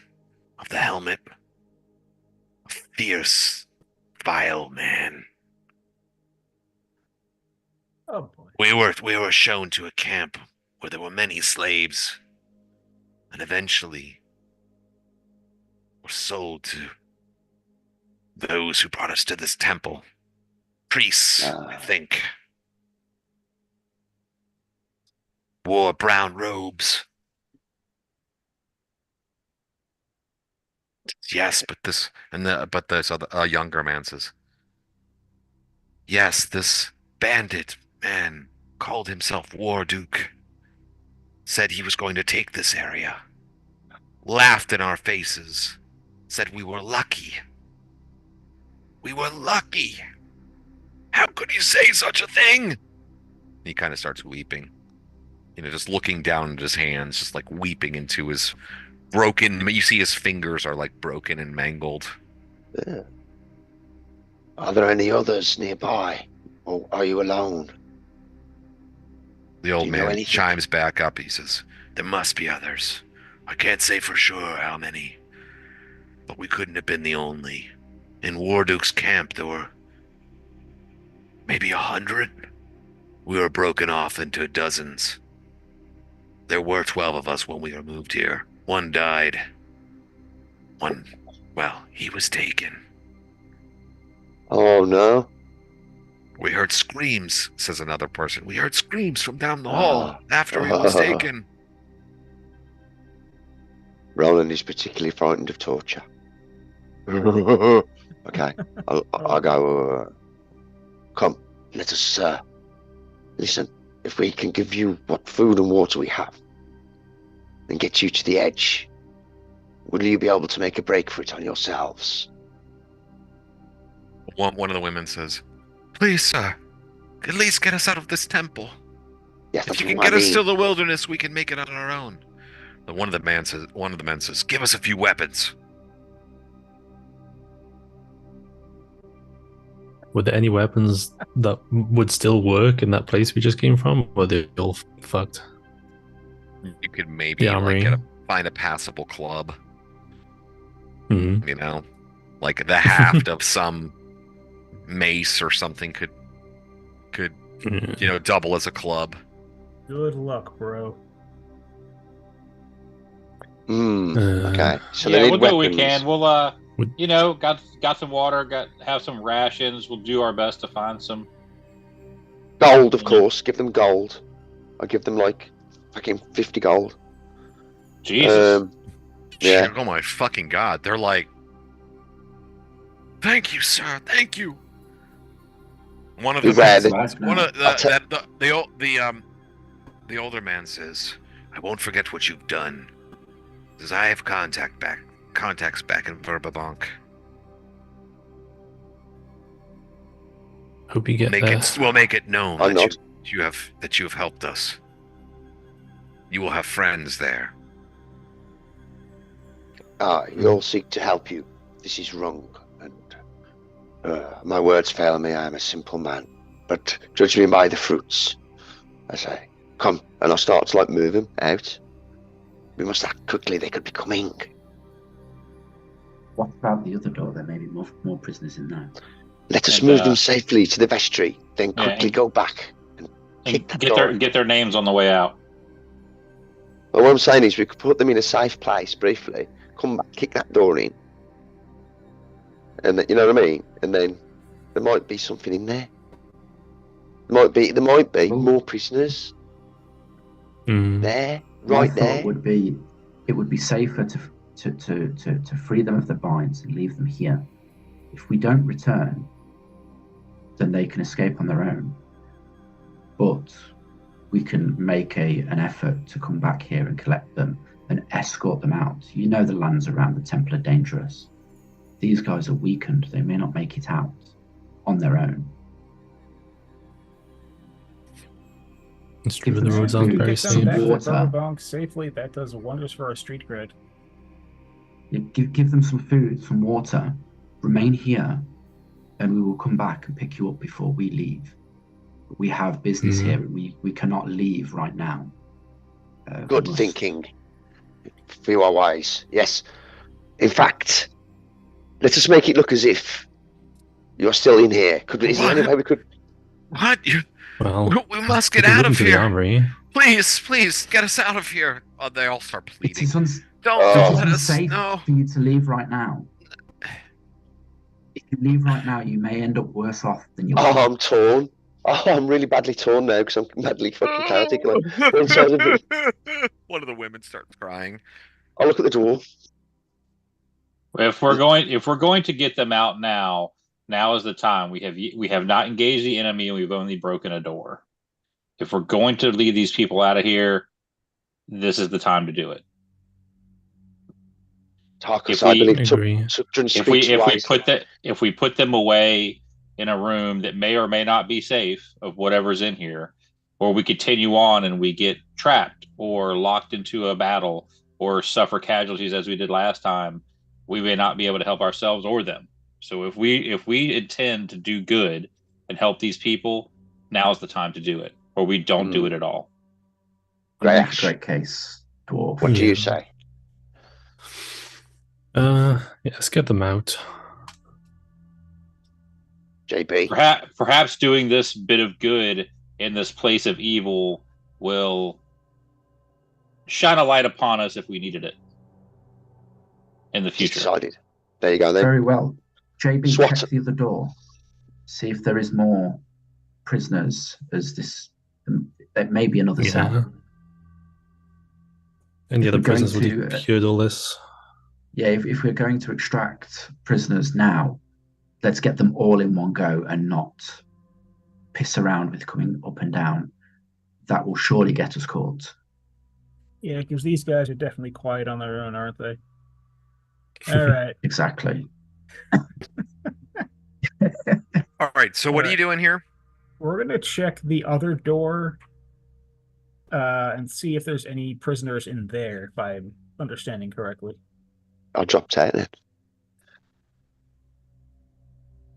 of the helmet. A fierce, vile man. Oh boy. We were shown to a camp where there were many slaves, and eventually were sold to those who brought us to this temple. Priests, I think. Wore brown robes. Yes, but this other younger man says, yes, this bandit man called himself War Duke. Said he was going to take this area. Laughed in our faces. Said we were lucky. We were lucky. How could he say such a thing? He kind of starts weeping. Just looking down at his hands, just like weeping into his broken. You see his fingers are like broken and mangled. Yeah. Are there any others nearby? Or are you alone? The old man chimes back up. He says, there must be others. I can't say for sure how many. But we couldn't have been the only. In Warduke's camp, there were maybe 100. We were broken off into dozens. There were 12 of us when we were moved here. One died. He was taken. Oh, no. We heard screams, says another person. We heard screams from down the hall after he was taken. Roland is particularly frightened of torture. Okay, I'll go. Come, let us listen. If we can give you what food and water we have and get you to the edge, will you be able to make a break for it on yourselves? One of the women says, please, sir, at least get us out of this temple. Yes, if you can get us to the wilderness, we can make it on our own. One of the men says, give us a few weapons. Were there any weapons that would still work in that place we just came from? Or are they all fucked? You could maybe find a passable club. Mm-hmm. Like the haft of some mace or something could double as a club. Good luck, bro. Okay. So we'll do what we can. We'll got some water, have some rations. We'll do our best to find some gold, of course. Give them gold. I'll give them like fucking 50 gold. Jesus. Yeah. Oh my fucking god! They're like, thank you, sir. Thank you. One of the older man says, I won't forget what you've done. Says I have contacts back in Verbabank. Hope you get We'll make it known that you have helped us. You will have friends there. You'll seek to help you. This is wrong, and my words fail me. I am a simple man, but judge me by the fruits. I say, come, and I'll start to move him out. We must act quickly. They could be coming. What about the other door? There may be more prisoners in there. Let us move them safely to the vestry, then quickly go back and kick that door. Get their names on the way out. Well, what I'm saying is we could put them in a safe place briefly, come back, kick that door in, and you know what I mean. And then there might be something in there. There might be more prisoners there, right there. It would be safer to free them of the binds and leave them here. If we don't return, then they can escape on their own. But we can make an effort to come back here and collect them and escort them out. You know the lands around the temple are dangerous. These guys are weakened. They may not make it out on their own. It's true, the roads aren't very safe. Back to Bonk safely. That does wonders for our street grid. Yeah, give them some food, some water. Remain here, and we will come back and pick you up before we leave. We have business here. We cannot leave right now. Good thinking. You are wise. Yes. In fact, let us make it look as if you're still in here. Is there any way we could? What? Well, we must get out of here. The Please, get us out of here. Oh, they all start pleading. Don't let us. Safe for you to leave right now. If you leave right now, you may end up worse off than you are. I'm torn. Oh, I'm really badly torn now because I'm madly fucking chaotic. One of the women starts crying. I'll look at the door. If we're going to get them out now is the time. We have not engaged the enemy, and we've only broken a door. If we're going to lead these people out of here, this is the time to do it. If we put them away in a room that may or may not be safe of whatever's in here, or we continue on and we get trapped or locked into a battle or suffer casualties as we did last time, we may not be able to help ourselves or them. So if we intend to do good and help these people, now's the time to do it, or we don't do it at all. Great case, dwarf. What do you say? Let's get them out. JP. Perhaps doing this bit of good in this place of evil will shine a light upon us if we needed it in the future. Decided. There you go then. Very well. JB, check the other door. See if there is more prisoners as this. There may be another cell. And the other prisoners would have cured all this. Yeah, if we're going to extract prisoners now, let's get them all in one go and not piss around with coming up and down. That will surely get us caught. Yeah, because these guys are definitely quiet on their own, aren't they? All right. Exactly. All right, so what are you doing here? We're going to check the other door and see if there's any prisoners in there, if I'm understanding correctly. I'll drop 10 then.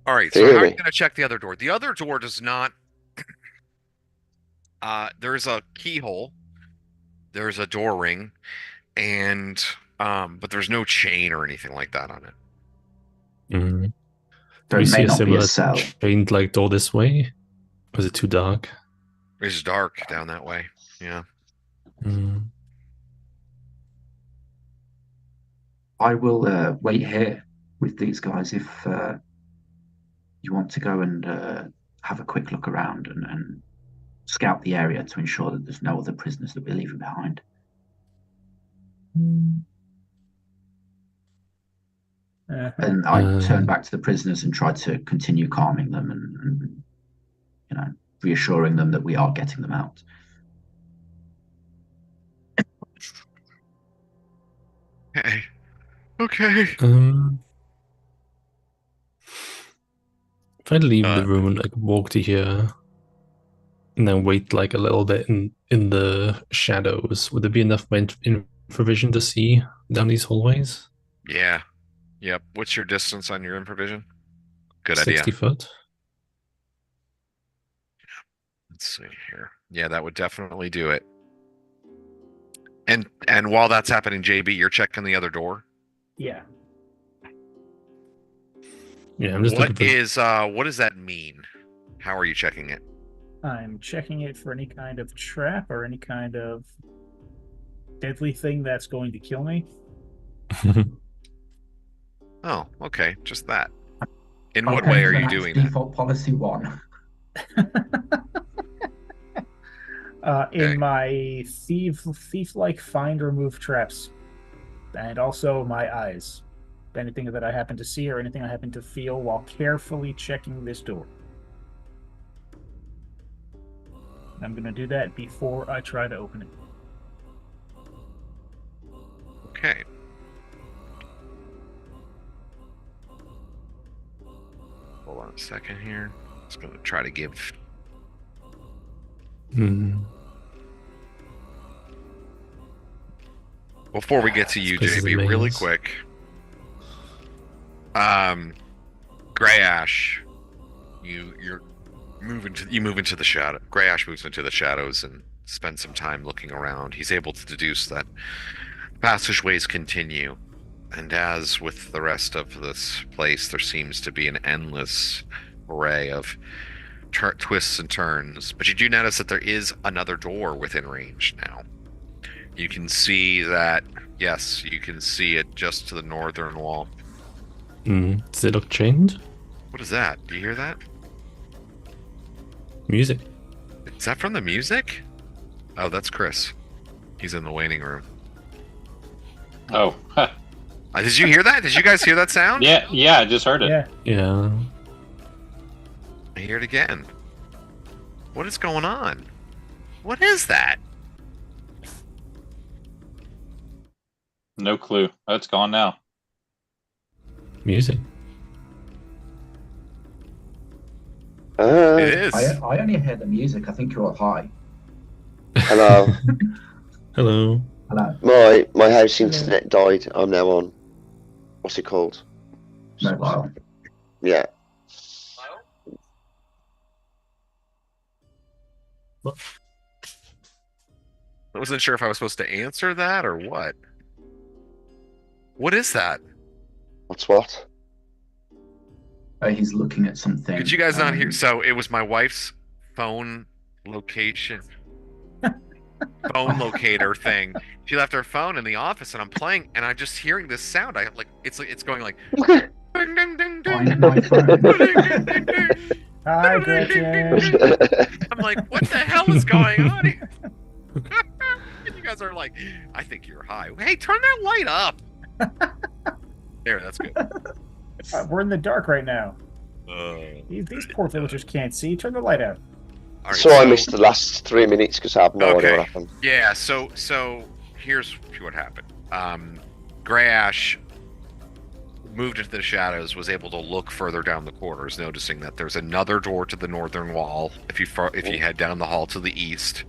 All right, so how are you going to check the other door? The other door does not... there's a keyhole. There's a door ring. And... but there's no chain or anything like that on it. Mm-hmm. Do we see a similar chained like door this way? Or is it too dark? It's dark down that way. Yeah. Mm. I will wait here with these guys if you want to go and have a quick look around and scout the area to ensure that there's no other prisoners that we're leaving behind. And I turn back to the prisoners and try to continue calming them and reassuring them that we are getting them out. Okay. If I leave the room and like walk to here and then wait like a little bit in the shadows, would there be enough infravision to see down these hallways? Yeah. Yep. What's your distance on your infravision? Good 60 idea. 60 foot. Let's see here. Yeah, that would definitely do it. And while that's happening, JB, you're checking the other door? Yeah. Yeah, I'm just what does that mean? How are you checking it? I'm checking it for any kind of trap or any kind of deadly thing that's going to kill me. Oh, okay. Just that. In what way are you doing that? Default policy 1. In my thief-like find or move traps, and also my eyes. Anything that I happen to see or anything I happen to feel while carefully checking this door. I'm going to do that before I try to open it. Okay. Hold on a second here. Just going to try to give... Before we get to you, JB, really quick. Gray Ash, you move into the shadow. Gray Ash moves into the shadows and spends some time looking around. He's able to deduce that passageways continue, and as with the rest of this place, there seems to be an endless array of twists and turns. But you do notice that there is another door within range now. You can see that. Yes, you can see it just to the northern wall. Does it look chained? What is that? Do you hear that? Music. Is that from the music? Oh, that's Chris. He's in the waiting room. Oh. Did you hear that? Did you guys hear that sound? Yeah, I just heard it. Yeah. I hear it again. What is going on? What is that? No clue. Oh, it's gone now. Music. It is. I only heard the music. I think you're all high. Hello. Hello. Hello. My house internet died. I'm now on. What's it called? Mobile. Yeah. What? I wasn't sure if I was supposed to answer that or what. What is that? What's what? He's looking at something. Could you guys not hear? So it was my wife's phone location. Phone locator thing. She left her phone in the office, and I'm playing, and I'm just hearing this sound. It's going like. Ding, ding, ding, ding, My phone. ding, ding, ding. Hi, Gretchen. I'm like, what the hell is going on here? And you guys are like, I think you're high. Hey, turn that light up. There, that's good. We're in the dark right now. Uh, These poor villagers can't see. Turn the light out. all right, So I missed the last 3 minutes because I have no idea what happened. Yeah, so here's what happened. Gray Ash moved into the shadows, was able to look further down the corridors, noticing that there's another door to the northern wall if you head down the hall to the east.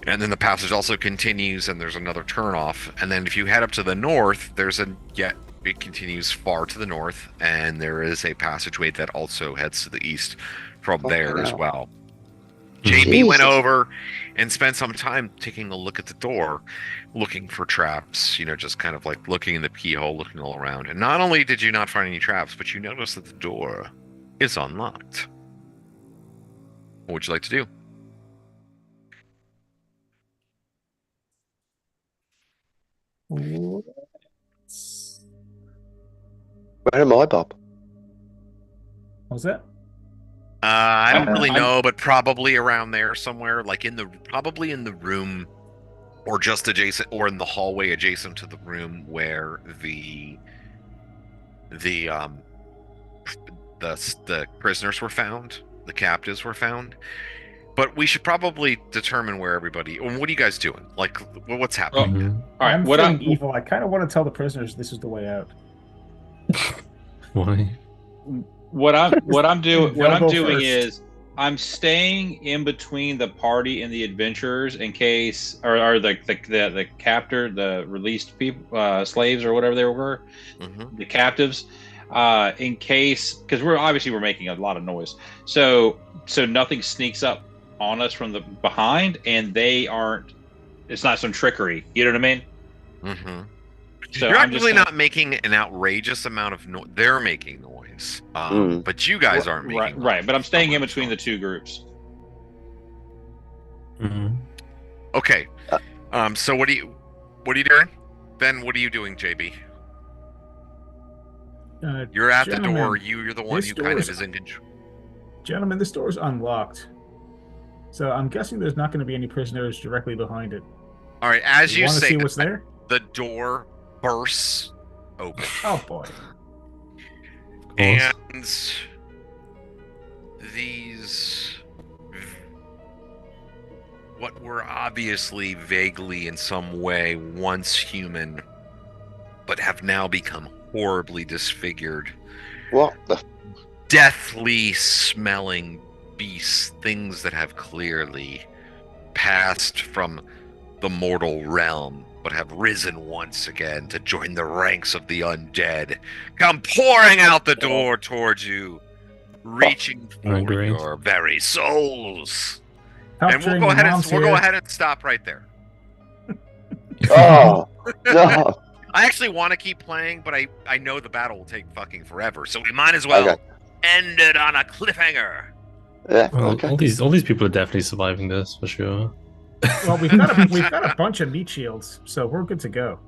And then the passage also continues, and there's another turnoff. And then if you head up to the north, it continues far to the north, and there is a passageway that also heads to the east from there as well. JB went over and spent some time taking a look at the door, looking for traps, just kind of like looking in the keyhole, looking all around. And not only did you not find any traps, but you noticed that the door is unlocked. What would you like to do? Where am I, Bob? What was that? I don't really know, but probably around there somewhere, like probably in the room, or just adjacent, or in the hallway adjacent to the room where the prisoners were found, the captives were found. But we should probably determine where everybody. What are you guys doing? Like, what's happening? All right, I'm feeling evil. I kind of want to tell the prisoners this is the way out. Why? What I'm doing is I'm staying in between the party and the adventurers in case, or the captor, the released people, slaves or whatever they were, the captives, in case, because we're making a lot of noise, so nothing sneaks up on us from the behind, and it's not some trickery. You know what I mean? Mm-hmm. So you're actually not making an outrageous amount of noise. They're making noise, but you guys aren't making noise. Right. But I'm staying in between the two groups. Mm-hmm. Okay. So what are you doing? Ben, what are you doing, JB? You're at the door. You're the one who kind of is in control. Gentlemen, this door is unlocked. So I'm guessing there's not going to be any prisoners directly behind it. All right, as you want to say, see what's there? The door bursts open. Oh boy! And these, what were obviously vaguely in some way once human, but have now become horribly disfigured. What the? Deathly smelling beasts, things that have clearly passed from the mortal realm, but have risen once again to join the ranks of the undead, come pouring out the door towards you, reaching for your very souls. And we'll go ahead and stop right there. Oh no! I actually want to keep playing, but I know the battle will take fucking forever, so we might as well end it on a cliffhanger. Yeah. Well, Okay. all these people are definitely surviving this for sure. Well, we've got a bunch of meat shields, so we're good to go.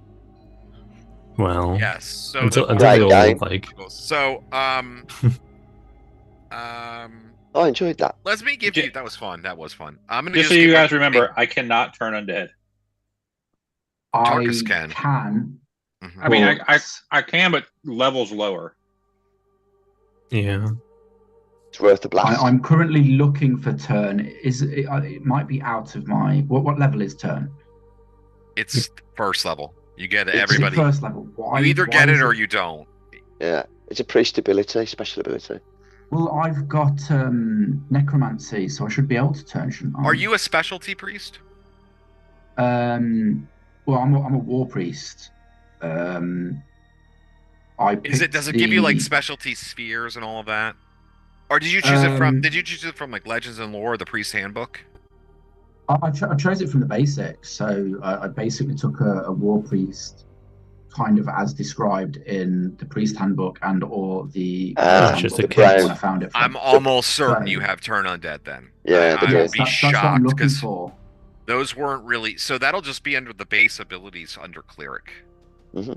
Well, yes. So until they all like. So I enjoyed that. Let me give you. That was fun. I'm gonna just so you guys remember, I cannot turn undead. Tarkus can. Mm-hmm. I mean, I can, but levels lower. Yeah. It's worth the blast. I'm currently looking for turn. It might be out of my what level is turn? It's first level. You get everybody. First level. You either get it or you don't. Yeah, it's a priest ability, special ability. Well, I've got necromancy, so I should be able to turn, shouldn't I? Are you a specialty priest? Well, I'm a war priest. Does it give you like specialty spheres and all of that? Or did you choose it from? Did you choose it from like Legends and Lore, or the Priest Handbook? I chose it from the basics. So I basically took a war priest, kind of as described in the Priest Handbook and or the just a kit when I found it. I'm almost certain you have turn undead then. Yeah, I would be that's shocked what I'm looking because for. those weren't really. So that'll just be under the base abilities under cleric. Mm-hmm.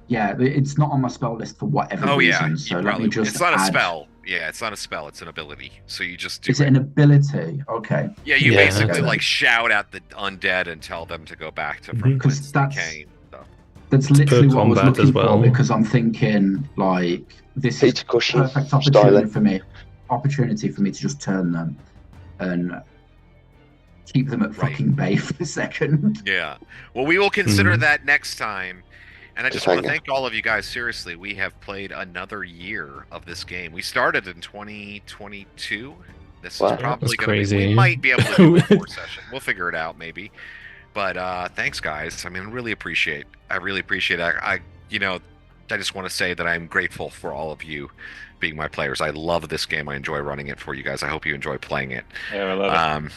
Yeah, it's not on my spell list for whatever reason. So let me just. It's not a spell. Yeah, it's not a spell. It's an ability. So you just do. Is it an ability? Okay. Yeah, you basically like shout at the undead and tell them to go back to from whence they came. That's literally what I was looking for, because I'm thinking like this is perfect opportunity for me to just turn them and keep them at fucking bay for a second. Yeah. Well, we will consider that next time. And I just want to thank all of you guys. Seriously, we have played another year of this game. We started in 2022. This is probably going to be. We might be able to do one more session. We'll figure it out, maybe. But thanks, guys. I mean, I really appreciate it. I just want to say that I'm grateful for all of you being my players. I love this game. I enjoy running it for you guys. I hope you enjoy playing it. Yeah, I love it.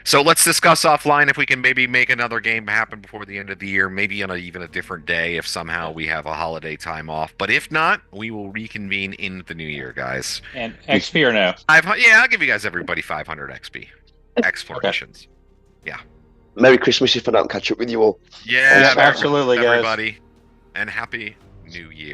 So let's discuss offline if we can maybe make another game happen before the end of the year, maybe on even a different day if somehow we have a holiday time off. But if not, we will reconvene in the new year, guys. And XP or no? I'll give you guys everybody 500 XP. Explorations. Yeah. Merry Christmas if I don't catch up with you all. Yeah, absolutely, everybody. And Happy New Year.